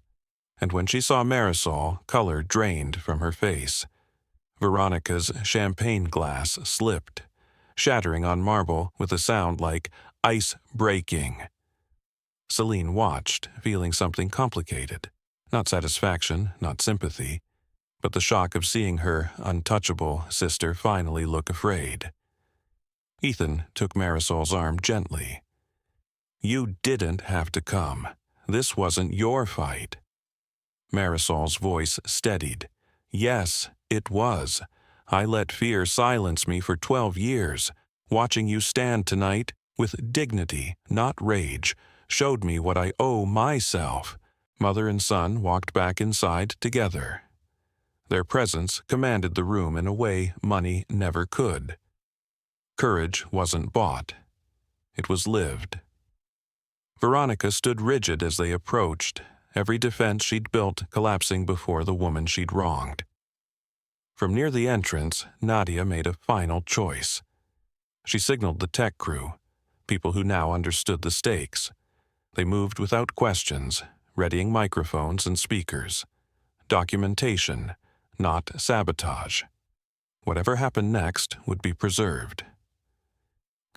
Speaker 1: and when she saw Marisol, color drained from her face. Veronica's champagne glass slipped, shattering on marble with a sound like ice breaking. Celine watched, feeling something complicated. Not satisfaction, not sympathy, but the shock of seeing her untouchable sister finally look afraid. Ethan took Marisol's arm gently. "You didn't have to come. This wasn't your fight." Marisol's voice steadied. "Yes, it was. I let fear silence me for 12 years. Watching you stand tonight, with dignity, not rage, showed me what I owe myself." Mother and son walked back inside together. Their presence commanded the room in a way money never could. Courage wasn't bought. It was lived. Veronica stood rigid as they approached, every defense she'd built collapsing before the woman she'd wronged. From near the entrance, Nadia made a final choice. She signaled the tech crew, people who now understood the stakes. They moved without questions, readying microphones and speakers. Documentation, not sabotage. Whatever happened next would be preserved.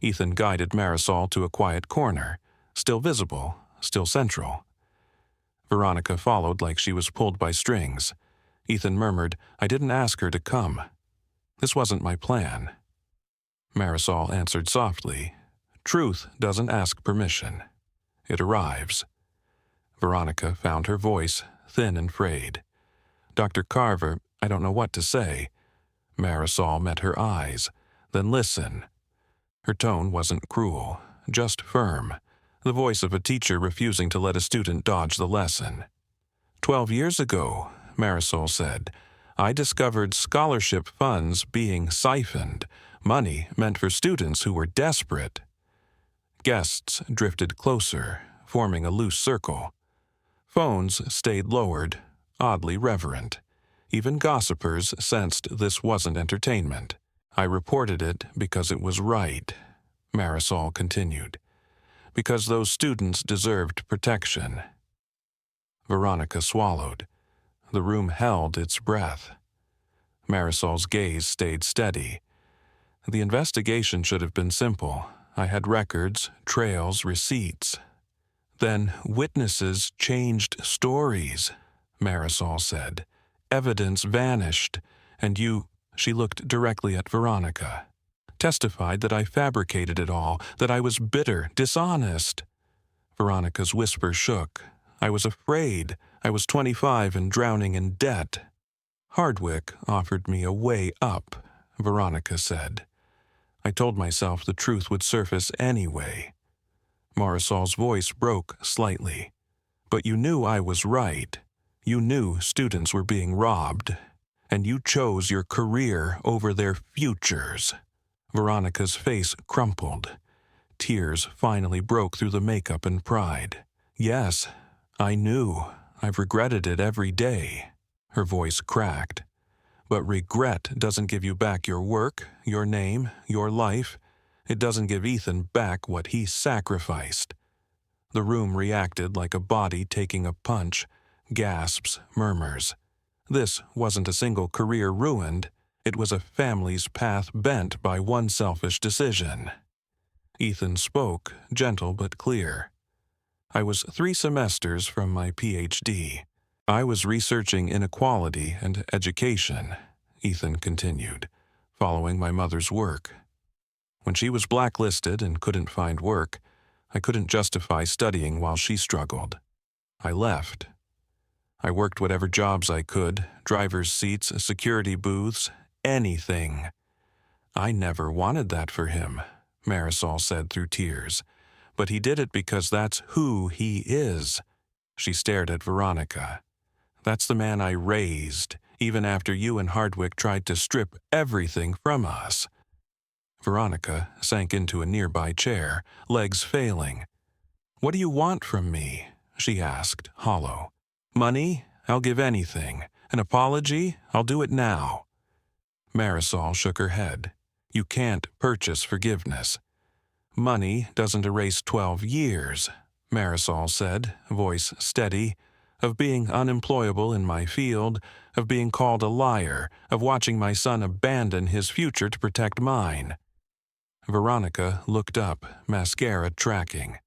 Speaker 1: Ethan guided Marisol to a quiet corner, still visible, still central. Veronica followed like she was pulled by strings. Ethan murmured, "I didn't ask her to come. This wasn't my plan." Marisol answered softly, "Truth doesn't ask permission. It arrives." Veronica found her voice, thin and frayed. "Dr. Carver, I don't know what to say." Marisol met her eyes. "Then listen." Her tone wasn't cruel, just firm, the voice of a teacher refusing to let a student dodge the lesson. 12 years ago, Marisol said, I discovered scholarship funds being siphoned, money meant for students who were desperate. Guests drifted closer, forming a loose circle. Phones stayed lowered, oddly reverent. Even gossipers sensed this wasn't entertainment. I reported it because it was right, Marisol continued, because those students deserved protection. Veronica swallowed. The room held its breath. Marisol's gaze stayed steady. The investigation should have been simple. I had records, trails, receipts. Then witnesses changed stories, Marisol said. Evidence vanished, and you, she looked directly at Veronica, testified that I fabricated it all, that I was bitter, dishonest. Veronica's whisper shook. I was afraid. I was 25 and drowning in debt. Hardwick offered me a way up, Veronica said. I told myself the truth would surface anyway. Marisol's voice broke slightly. But you knew I was right. You knew students were being robbed, and you chose your career over their futures. Veronica's face crumpled. Tears finally broke through the makeup and pride. Yes, I knew. I've regretted it every day. Her voice cracked. But regret doesn't give you back your work, your name, your life. It doesn't give Ethan back what he sacrificed. The room reacted like a body taking a punch. Gasps, murmurs. This wasn't a single career ruined. It was a family's path bent by one selfish decision. Ethan spoke, gentle but clear. I was 3 semesters from my PhD. I was researching inequality and education, Ethan continued, following my mother's work. When she was blacklisted and couldn't find work, I couldn't justify studying while she struggled. I left. I worked whatever jobs I could, driver's seats, security booths, anything. I never wanted that for him, Marisol said through tears. But he did it because that's who he is. She stared at Veronica. That's the man I raised, even after you and Hardwick tried to strip everything from us. Veronica sank into a nearby chair, legs failing. What do you want from me? She asked, hollow. Money? I'll give anything. An apology? I'll do it now. Marisol shook her head. You can't purchase forgiveness. Money doesn't erase 12 years, Marisol said, voice steady, of being unemployable in my field, of being called a liar, of watching my son abandon his future to protect mine. Veronica looked up, mascara tracking.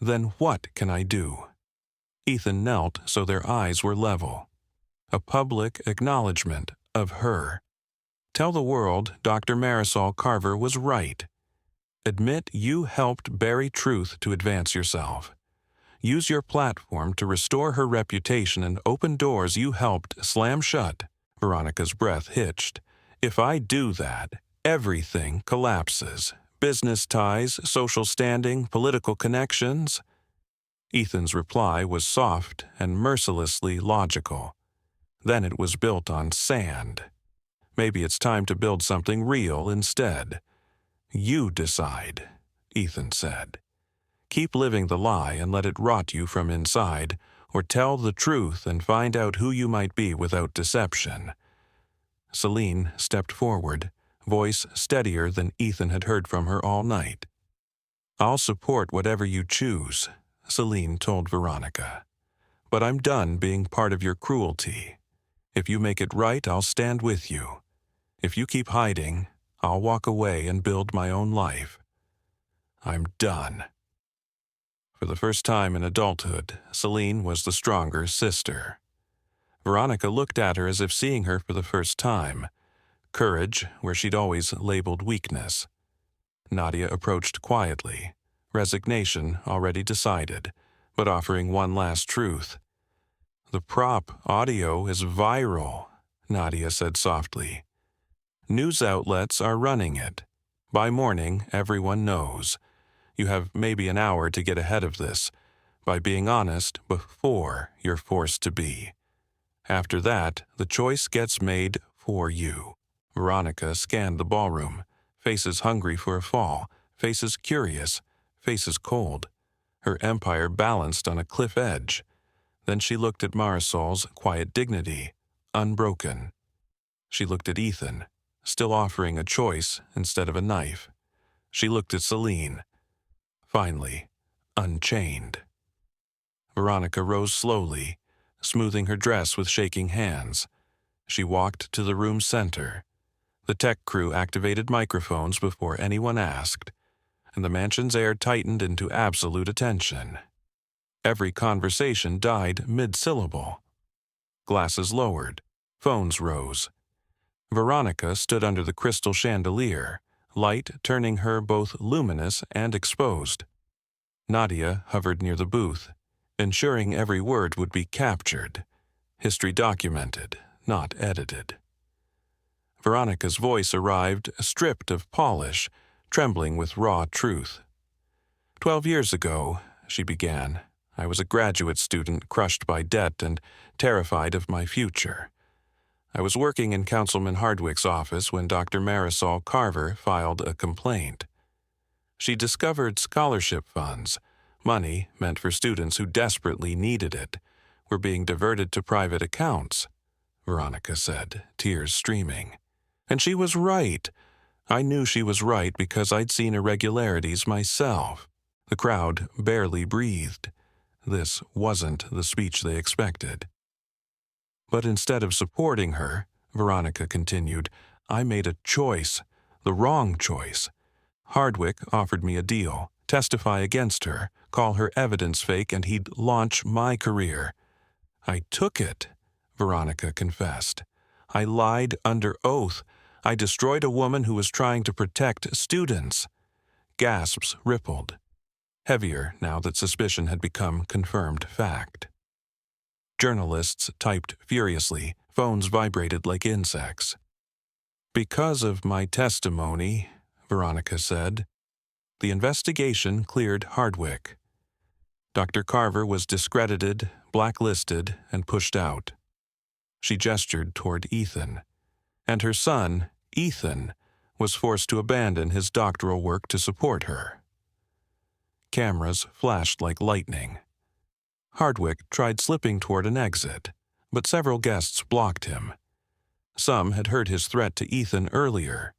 Speaker 1: Then what can I do? Ethan knelt so their eyes were level. A public acknowledgement of her. Tell the world Dr. Marisol Carver was right. Admit you helped bury truth to advance yourself. Use your platform to restore her reputation and open doors you helped slam shut. Veronica's breath hitched. If I do that, everything collapses. Business ties, social standing, political connections. Ethan's reply was soft and mercilessly logical. Then it was built on sand. Maybe it's time to build something real instead. You decide, Ethan said. Keep living the lie and let it rot you from inside, or tell the truth and find out who you might be without deception. Celine stepped forward, voice steadier than Ethan had heard from her all night. I'll support whatever you choose, Celine told Veronica. but I'm done being part of your cruelty. If you make it right, I'll stand with you. If you keep hiding, I'll walk away and build my own life. I'm done." For the first time in adulthood, Celine was the stronger sister. Veronica looked at her as if seeing her for the first time. Courage where she'd always labeled weakness. Nadia approached quietly, resignation already decided, but offering one last truth. "The prop audio is viral," Nadia said softly. "News outlets are running it. By morning, everyone knows. You have maybe an hour to get ahead of this, by being honest before you're forced to be. After that, the choice gets made for you." Veronica scanned the ballroom, faces hungry for a fall, faces curious, faces cold. Her empire balanced on a cliff edge. Then she looked at Marisol's quiet dignity, unbroken. She looked at Ethan, still offering a choice instead of a knife. She looked at Celine. Finally, unchained. Veronica rose slowly, smoothing her dress with shaking hands. She walked to the room's center. The tech crew activated microphones before anyone asked, and the mansion's air tightened into absolute attention. Every conversation died mid-syllable. Glasses lowered. Phones rose. Veronica stood under the crystal chandelier, light turning her both luminous and exposed. Nadia hovered near the booth, ensuring every word would be captured. History documented, not edited. Veronica's voice arrived stripped of polish, trembling with raw truth. 12 years ago, she began, I was a graduate student crushed by debt and terrified of my future. I was working in Councilman Hardwick's office when Dr. Marisol Carver filed a complaint. She discovered scholarship funds, money meant for students who desperately needed it, were being diverted to private accounts, Veronica said, tears streaming. And she was right. I knew she was right because I'd seen irregularities myself. The crowd barely breathed. This wasn't the speech they expected. But instead of supporting her, Veronica continued, I made a choice, the wrong choice. Hardwick offered me a deal, testify against her, call her evidence fake, and he'd launch my career. I took it, Veronica confessed. I lied under oath. I destroyed a woman who was trying to protect students. Gasps rippled, heavier now that suspicion had become confirmed fact. Journalists typed furiously, phones vibrated like insects. Because of my testimony, Veronica said, the investigation cleared Hardwick. Dr. Carver was discredited, blacklisted, and pushed out. She gestured toward Ethan. And her son, Ethan, was forced to abandon his doctoral work to support her. Cameras flashed like lightning. Hardwick tried slipping toward an exit, but several guests blocked him. Some had heard his threat to Ethan earlier.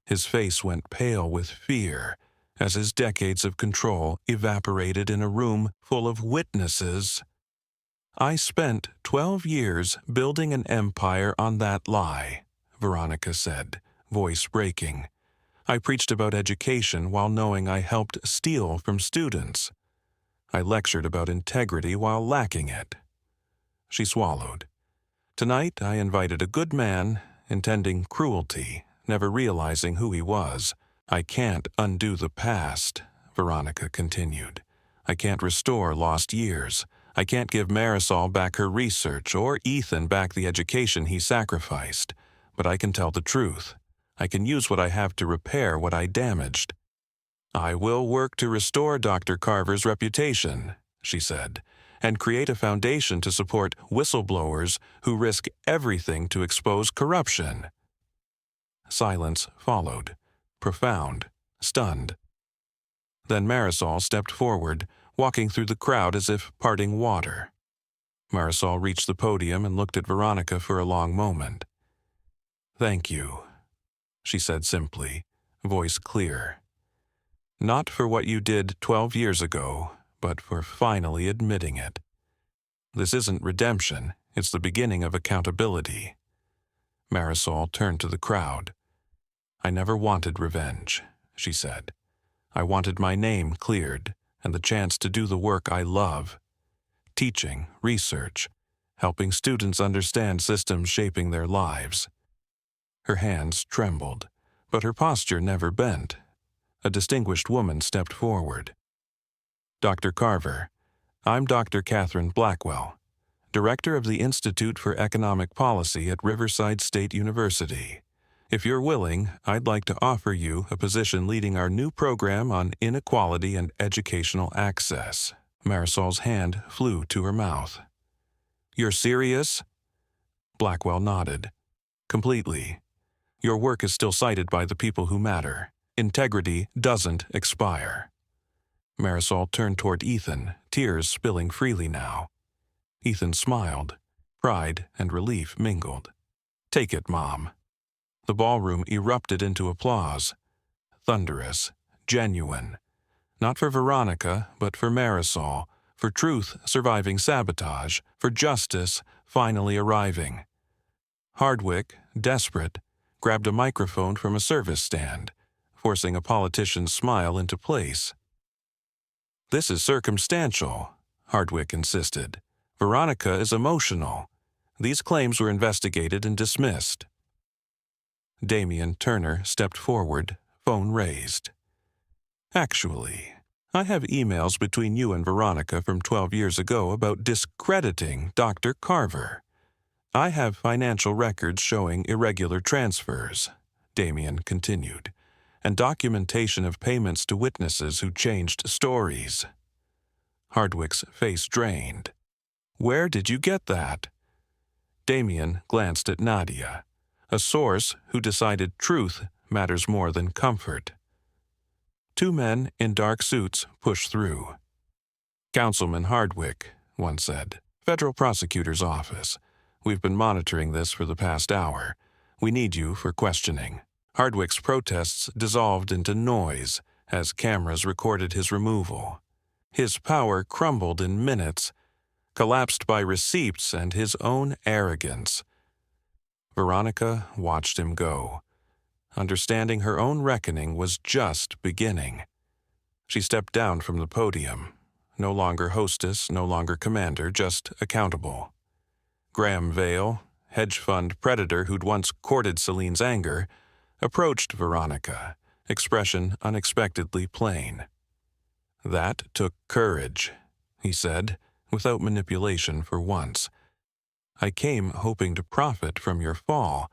Speaker 1: His face went pale with fear as his decades of control evaporated in a room full of witnesses. I spent 12 years building an empire on that lie, Veronica said, voice breaking. I preached about education while knowing I helped steal from students. I lectured about integrity while lacking it. She swallowed. Tonight I invited a good man, intending cruelty, never realizing who he was. I can't undo the past, Veronica continued. I can't restore lost years. I can't give Marisol back her research or Ethan back the education he sacrificed. But I can tell the truth. I can use what I have to repair what I damaged. I will work to restore Dr. Carver's reputation, she said, and create a foundation to support whistleblowers who risk everything to expose corruption. Silence followed, profound, stunned. Then Marisol stepped forward, walking through the crowd as if parting water. Marisol reached the podium and looked at Veronica for a long moment. Thank you, she said simply, voice clear. Not for what you did 12 years ago, but for finally admitting it. This isn't redemption, it's the beginning of accountability. Marisol turned to the crowd. I never wanted revenge, she said. I wanted my name cleared and the chance to do the work I love. Teaching, research, helping students understand systems shaping their lives. Her hands trembled, but her posture never bent. A distinguished woman stepped forward. Dr. Carver, I'm Dr. Catherine Blackwell, Director of the Institute for Economic Policy at Riverside State University. If you're willing, I'd like to offer you a position leading our new program on inequality and educational access. Marisol's hand flew to her mouth. You're serious? Blackwell nodded. Completely. Your work is still cited by the people who matter. Integrity doesn't expire. Marisol turned toward Ethan, tears spilling freely now. Ethan smiled. Pride and relief mingled. Take it, Mom. The ballroom erupted into applause. Thunderous, genuine. Not for Veronica, but for Marisol, for truth surviving sabotage, for justice finally arriving. Hardwick, desperate, grabbed a microphone from a service stand, forcing a politician's smile into place. This is circumstantial, Hardwick insisted. Veronica is emotional. These claims were investigated and dismissed. Damien Turner stepped forward, phone raised. Actually, I have emails between you and Veronica from 12 years ago about discrediting Dr. Carver. I have financial records showing irregular transfers, Damien continued, and documentation of payments to witnesses who changed stories. Hardwick's face drained. Where did you get that? Damien glanced at Nadia, a source who decided truth matters more than comfort. Two men in dark suits pushed through. Councilman Hardwick, one said, Federal Prosecutor's Office. We've been monitoring this for the past hour. We need you for questioning. Hardwick's protests dissolved into noise as cameras recorded his removal. His power crumbled in minutes, collapsed by receipts and his own arrogance. Veronica watched him go. Understanding her own reckoning was just beginning. She stepped down from the podium. No longer hostess, no longer commander, just accountable. Graham Vale, hedge fund predator who'd once courted Celine's anger, approached Veronica, expression unexpectedly plain. That took courage, he said, without manipulation for once. I came hoping to profit from your fall.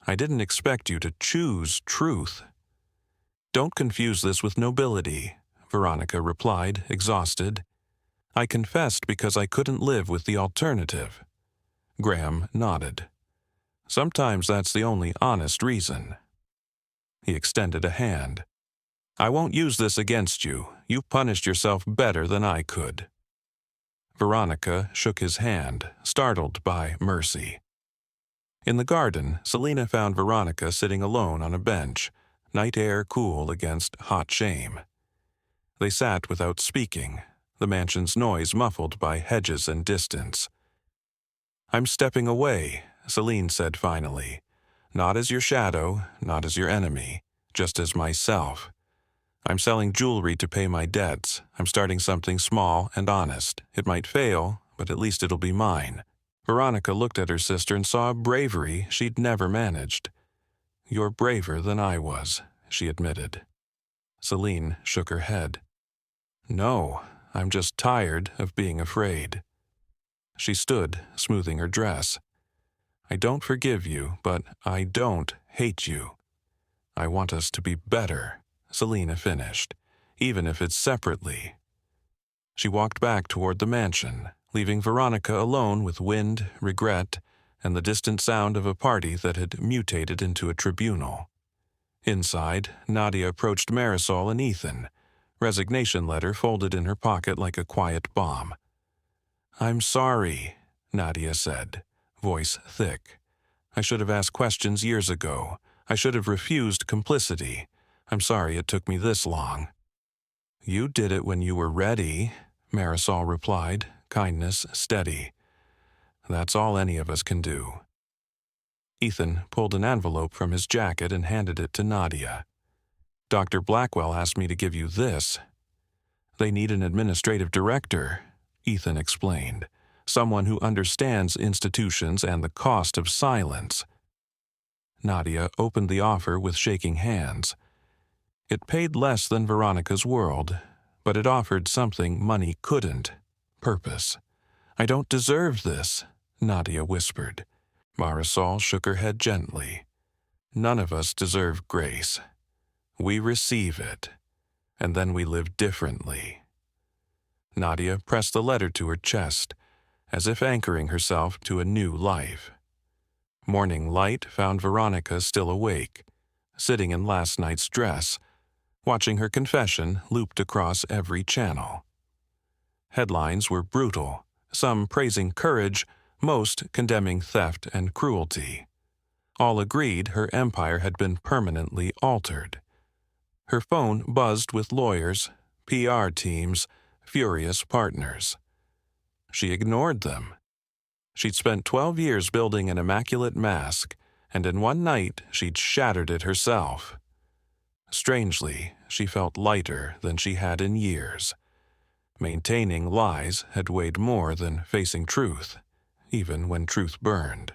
Speaker 1: I didn't expect you to choose truth. Don't confuse this with nobility, Veronica replied, exhausted. I confessed because I couldn't live with the alternative. Graham nodded. Sometimes that's the only honest reason. He extended a hand. I won't use this against you. You punished yourself better than I could. Veronica shook his hand, startled by mercy. In the garden, Selina found Veronica sitting alone on a bench, night air cool against hot shame. They sat without speaking, the mansion's noise muffled by hedges and distance. I'm stepping away, Celine said finally. Not as your shadow, not as your enemy, just as myself. I'm selling jewelry to pay my debts. I'm starting something small and honest. It might fail, but at least it'll be mine. Veronica looked at her sister and saw a bravery she'd never managed. You're braver than I was, she admitted. Celine shook her head. No, I'm just tired of being afraid. She stood, smoothing her dress. I don't forgive you, but I don't hate you. I want us to be better, Selina finished, even if it's separately. She walked back toward the mansion, leaving Veronica alone with wind, regret, and the distant sound of a party that had mutated into a tribunal. Inside, Nadia approached Marisol and Ethan, resignation letter folded in her pocket like a quiet bomb. I'm sorry, Nadia said, voice thick. I should have asked questions years ago. I should have refused complicity. I'm sorry it took me this long. You did it when you were ready, Marisol replied, kindness steady. That's all any of us can do. Ethan pulled an envelope from his jacket and handed it to Nadia. Dr. Blackwell asked me to give you this. They need an administrative director, Ethan explained. Someone who understands institutions and the cost of silence. Nadia opened the offer with shaking hands. It paid less than Veronica's world, but it offered something money couldn't: purpose. I don't deserve this, Nadia whispered. Marisol shook her head gently. None of us deserve grace. We receive it, and then we live differently. Nadia pressed the letter to her chest, as if anchoring herself to a new life. Morning light found Veronica still awake, sitting in last night's dress, watching her confession looped across every channel. Headlines were brutal, some praising courage, most condemning theft and cruelty. All agreed her empire had been permanently altered. Her phone buzzed with lawyers, PR teams, furious partners. She ignored them. She'd spent 12 years building an immaculate mask, and in one night she'd shattered it herself. Strangely, she felt lighter than she had in years. Maintaining lies had weighed more than facing truth, even when truth burned.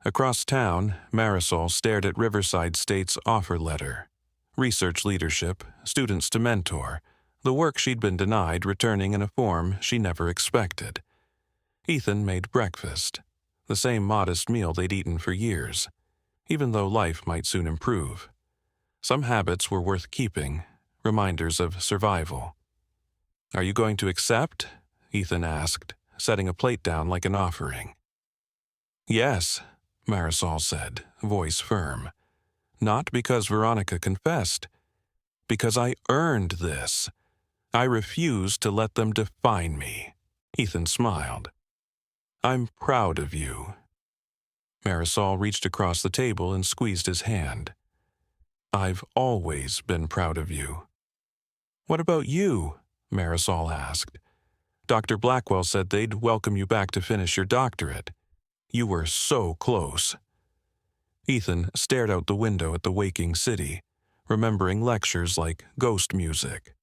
Speaker 1: Across town, Marisol stared at Riverside State's offer letter. Research leadership, students to mentor, the work she'd been denied returning in a form she never expected. Ethan made breakfast, the same modest meal they'd eaten for years, even though life might soon improve. Some habits were worth keeping, reminders of survival. Are you going to accept? Ethan asked, setting a plate down like an offering. Yes, Marisol said, voice firm. Not because Veronica confessed. Because I earned this. I refuse to let them define me. Ethan smiled. I'm proud of you. Marisol reached across the table and squeezed his hand. I've always been proud of you. What about you? Marisol asked. Dr. Blackwell said they'd welcome you back to finish your doctorate. You were so close. Ethan stared out the window at the waking city, remembering lectures like ghost music.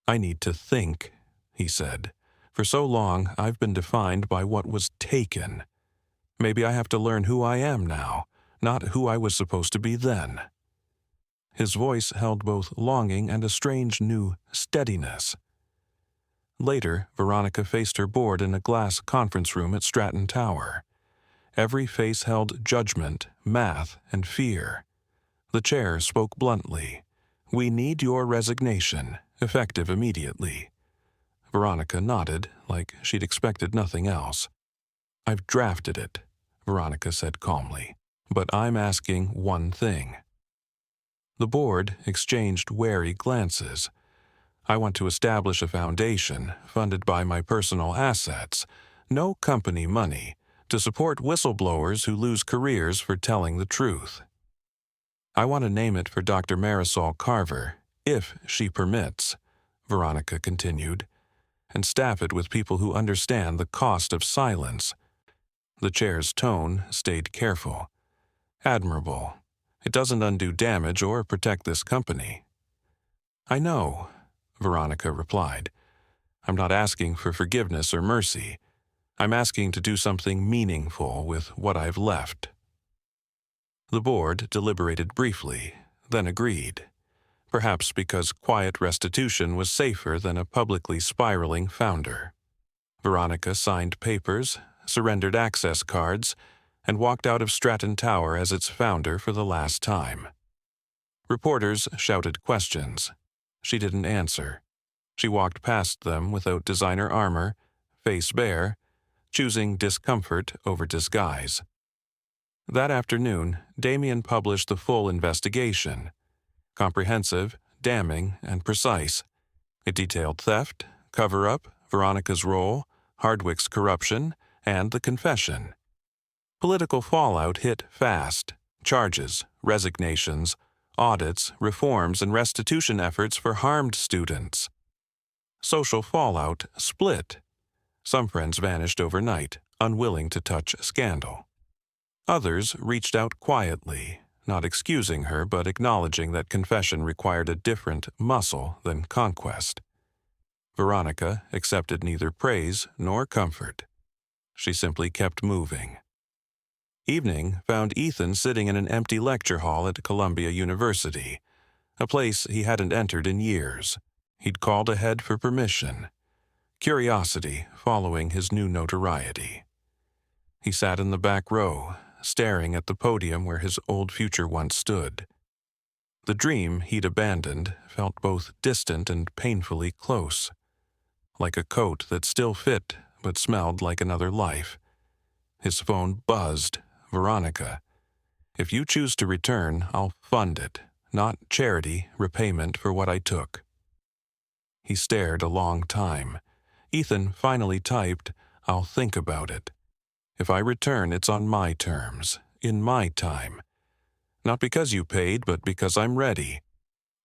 Speaker 1: I need to think, he said. For so long, I've been defined by what was taken. Maybe I have to learn who I am now, not who I was supposed to be then. His voice held both longing and a strange new steadiness. Later, Veronica faced her board in a glass conference room at Stratton Tower. Every face held judgment, math, and fear. The chair spoke bluntly. We need your resignation, effective immediately. Veronica nodded, like she'd expected nothing else. I've drafted it, Veronica said calmly, but I'm asking one thing. The board exchanged wary glances. I want to establish a foundation, funded by my personal assets, no company money, to support whistleblowers who lose careers for telling the truth. I want to name it for Dr. Marisol Carver, if she permits, Veronica continued, and staff it with people who understand the cost of silence. The chair's tone stayed careful. Admirable. It doesn't undo damage or protect this company. I know, Veronica replied. I'm not asking for forgiveness or mercy. I'm asking to do something meaningful with what I've left. The board deliberated briefly, then agreed, perhaps because quiet restitution was safer than a publicly spiraling founder. Veronica signed papers, surrendered access cards, and walked out of Stratton Tower as its founder for the last time. Reporters shouted questions. She didn't answer. She walked past them without designer armor, face bare, choosing discomfort over disguise. That afternoon, Damien published the full investigation. Comprehensive, damning, and precise. It detailed theft, cover-up, Veronica's role, Hardwick's corruption, and the confession. Political fallout hit fast. Charges, resignations, audits, reforms, and restitution efforts for harmed students. Social fallout split. Some friends vanished overnight, unwilling to touch scandal. Others reached out quietly, not excusing her but acknowledging that confession required a different muscle than conquest. Veronica accepted neither praise nor comfort. She simply kept moving. Evening found Ethan sitting in an empty lecture hall at Columbia University, a place he hadn't entered in years. He'd called ahead for permission, curiosity following his new notoriety. He sat in the back row, staring at the podium where his old future once stood. The dream he'd abandoned felt both distant and painfully close, like a coat that still fit but smelled like another life. His phone buzzed. Veronica, if you choose to return, I'll fund it, not charity repayment for what I took. He stared a long time. Ethan finally typed, I'll think about it. If I return, it's on my terms, in my time. Not because you paid, but because I'm ready.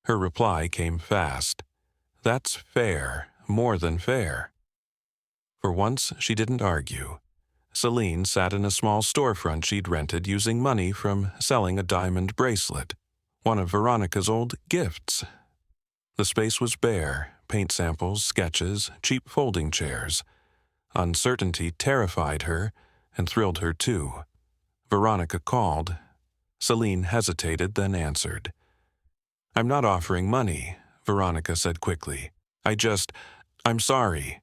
Speaker 1: Her reply came fast. That's fair, more than fair. For once, she didn't argue. Celine sat in a small storefront she'd rented using money from selling a diamond bracelet, one of Veronica's old gifts. The space was bare, paint samples, sketches, cheap folding chairs. Uncertainty terrified her and thrilled her too. Veronica called. Celine hesitated, then answered. I'm not offering money, Veronica said quickly. I'm sorry.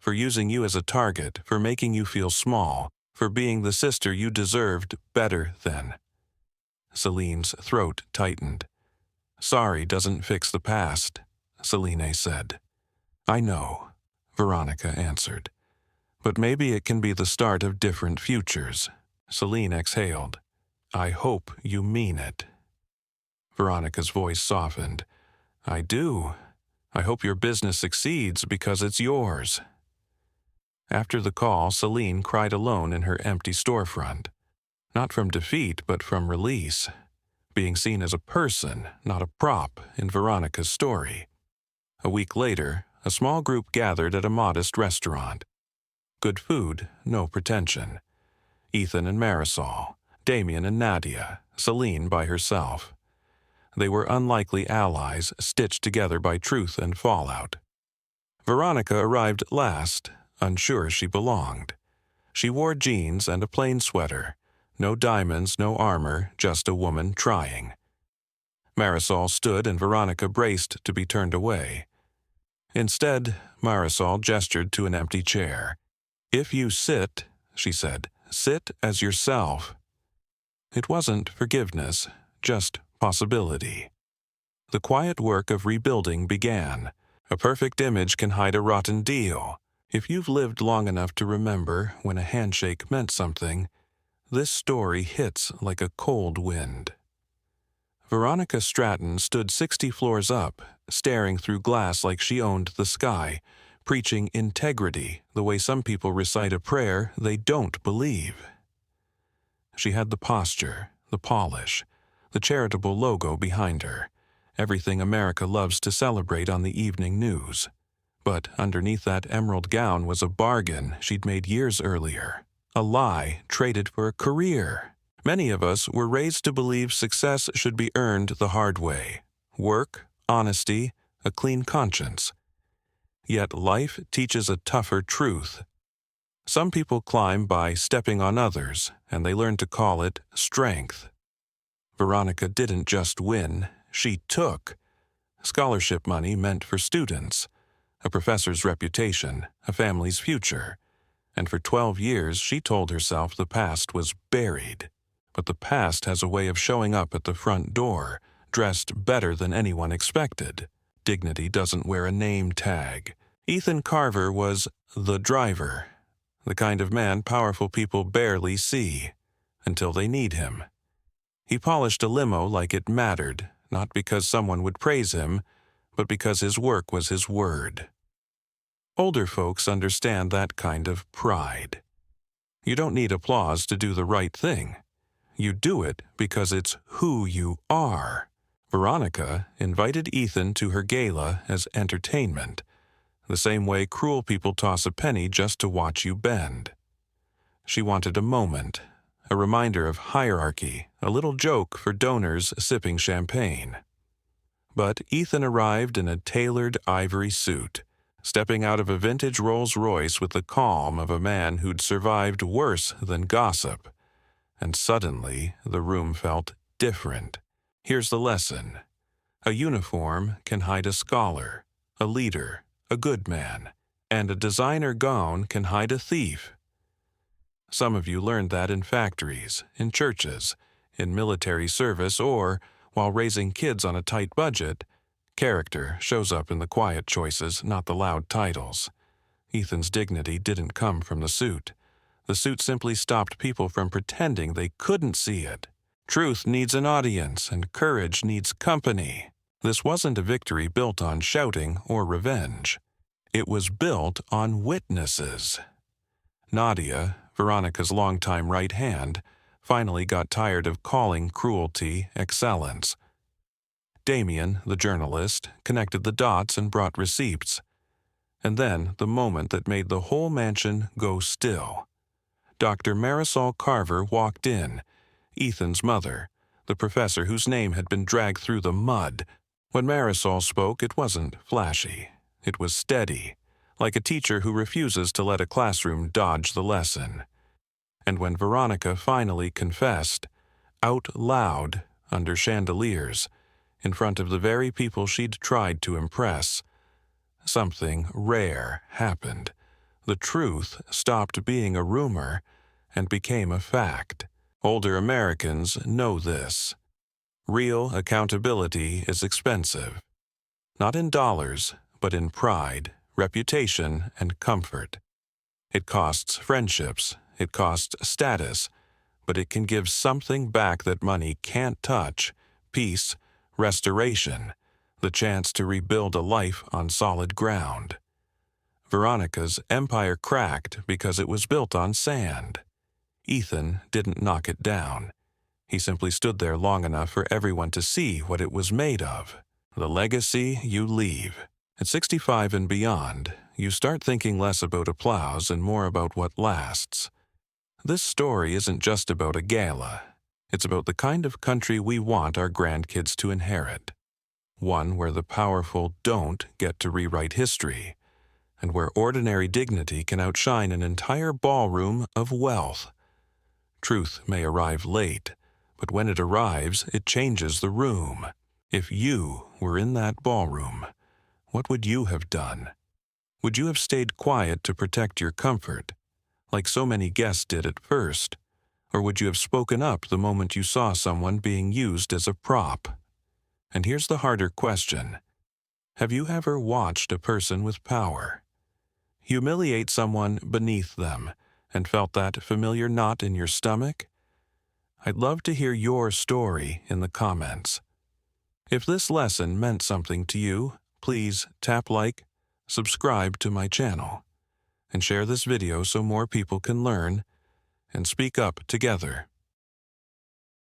Speaker 1: For using you as a target, for making you feel small, for being the sister you deserved better than. Celine's throat tightened. Sorry doesn't fix the past, Celine said. I know, Veronica answered. But maybe it can be the start of different futures. Celine exhaled. I hope you mean it. Veronica's voice softened. I do. I hope your business succeeds because it's yours. After the call, Celine cried alone in her empty storefront. Not from defeat, but from release. Being seen as a person, not a prop, in Veronica's story. A week later, a small group gathered at a modest restaurant. Good food, no pretension. Ethan and Marisol, Damien and Nadia, Celine by herself. They were unlikely allies stitched together by truth and fallout. Veronica arrived last, unsure she belonged. She wore jeans and a plain sweater. No diamonds, no armor, just a woman trying. Marisol stood and Veronica braced to be turned away. Instead, Marisol gestured to an empty chair. If you sit, she said, sit as yourself. It wasn't forgiveness, just possibility. The quiet work of rebuilding began. A perfect image can hide a rotten deal. If you've lived long enough to remember when a handshake meant something, this story hits like a cold wind. Veronica Stratton stood 60 floors up, staring through glass like she owned the sky, preaching integrity the way some people recite a prayer they don't believe. She had the posture, the polish, the charitable logo behind her, everything America loves to celebrate on the evening news. But underneath that emerald gown was a bargain she'd made years earlier, a lie traded for a career. Many of us were raised to believe success should be earned the hard way. Work, honesty, a clean conscience. Yet life teaches a tougher truth. Some people climb by stepping on others, and they learn to call it strength. Veronica didn't just win, she took. Scholarship money meant for students, a professor's reputation, a family's future. And for 12 years she told herself the past was buried. But the past has a way of showing up at the front door, dressed better than anyone expected. Dignity doesn't wear a name tag. Ethan Carver was the driver, the kind of man powerful people barely see, until they need him. He polished a limo like it mattered, not because someone would praise him, but because his work was his word. Older folks understand that kind of pride. You don't need applause to do the right thing. You do it because it's who you are. Veronica invited Ethan to her gala as entertainment. the same way cruel people toss a penny just to watch you bend. She wanted a moment, a reminder of hierarchy, a little joke for donors sipping champagne. But Ethan arrived in a tailored ivory suit, stepping out of a vintage Rolls-Royce with the calm of a man who'd survived worse than gossip. And suddenly, the room felt different. Here's the lesson. A uniform can hide a scholar, a leader, a good man, and a designer gown can hide a thief. Some of you learned that in factories, in churches, in military service, or, while raising kids on a tight budget. Character shows up in the quiet choices, not the loud titles. Ethan's dignity didn't come from the suit. The suit simply stopped people from pretending they couldn't see it. Truth needs an audience, and courage needs company. This wasn't a victory built on shouting or revenge. It was built on witnesses. Nadia, Veronica's longtime right hand, finally got tired of calling cruelty excellence. Damien, the journalist, connected the dots and brought receipts. And then the moment that made the whole mansion go still. Dr. Marisol Carver walked in, Ethan's mother, the professor whose name had been dragged through the mud. When Marisol spoke, it wasn't flashy. It was steady, like a teacher who refuses to let a classroom dodge the lesson. And when Veronica finally confessed, out loud, under chandeliers, in front of the very people she'd tried to impress, something rare happened. The truth stopped being a rumor and became a fact. Older Americans know this. Real accountability is expensive. Not in dollars, but in pride, reputation, and comfort. It costs friendships, it costs status, but it can give something back that money can't touch: peace, restoration, the chance to rebuild a life on solid ground. Veronica's empire cracked because it was built on sand. Ethan didn't knock it down. He simply stood there long enough for everyone to see what it was made of. The legacy you leave. At 65 and beyond, you start thinking less about applause and more about what lasts. This story isn't just about a gala. It's about the kind of country we want our grandkids to inherit. One where the powerful don't get to rewrite history, and where ordinary dignity can outshine an entire ballroom of wealth. Truth may arrive late, but when it arrives, it changes the room. If you were in that ballroom, what would you have done? Would you have stayed quiet to protect your comfort, like so many guests did at first? Or would you have spoken up the moment you saw someone being used as a prop? And here's the harder question. Have you ever watched a person with power humiliate someone beneath them and felt that familiar knot in your stomach? I'd love to hear your story in the comments. If this lesson meant something to you, please tap like, subscribe to my channel, and share this video so more people can learn and speak up together.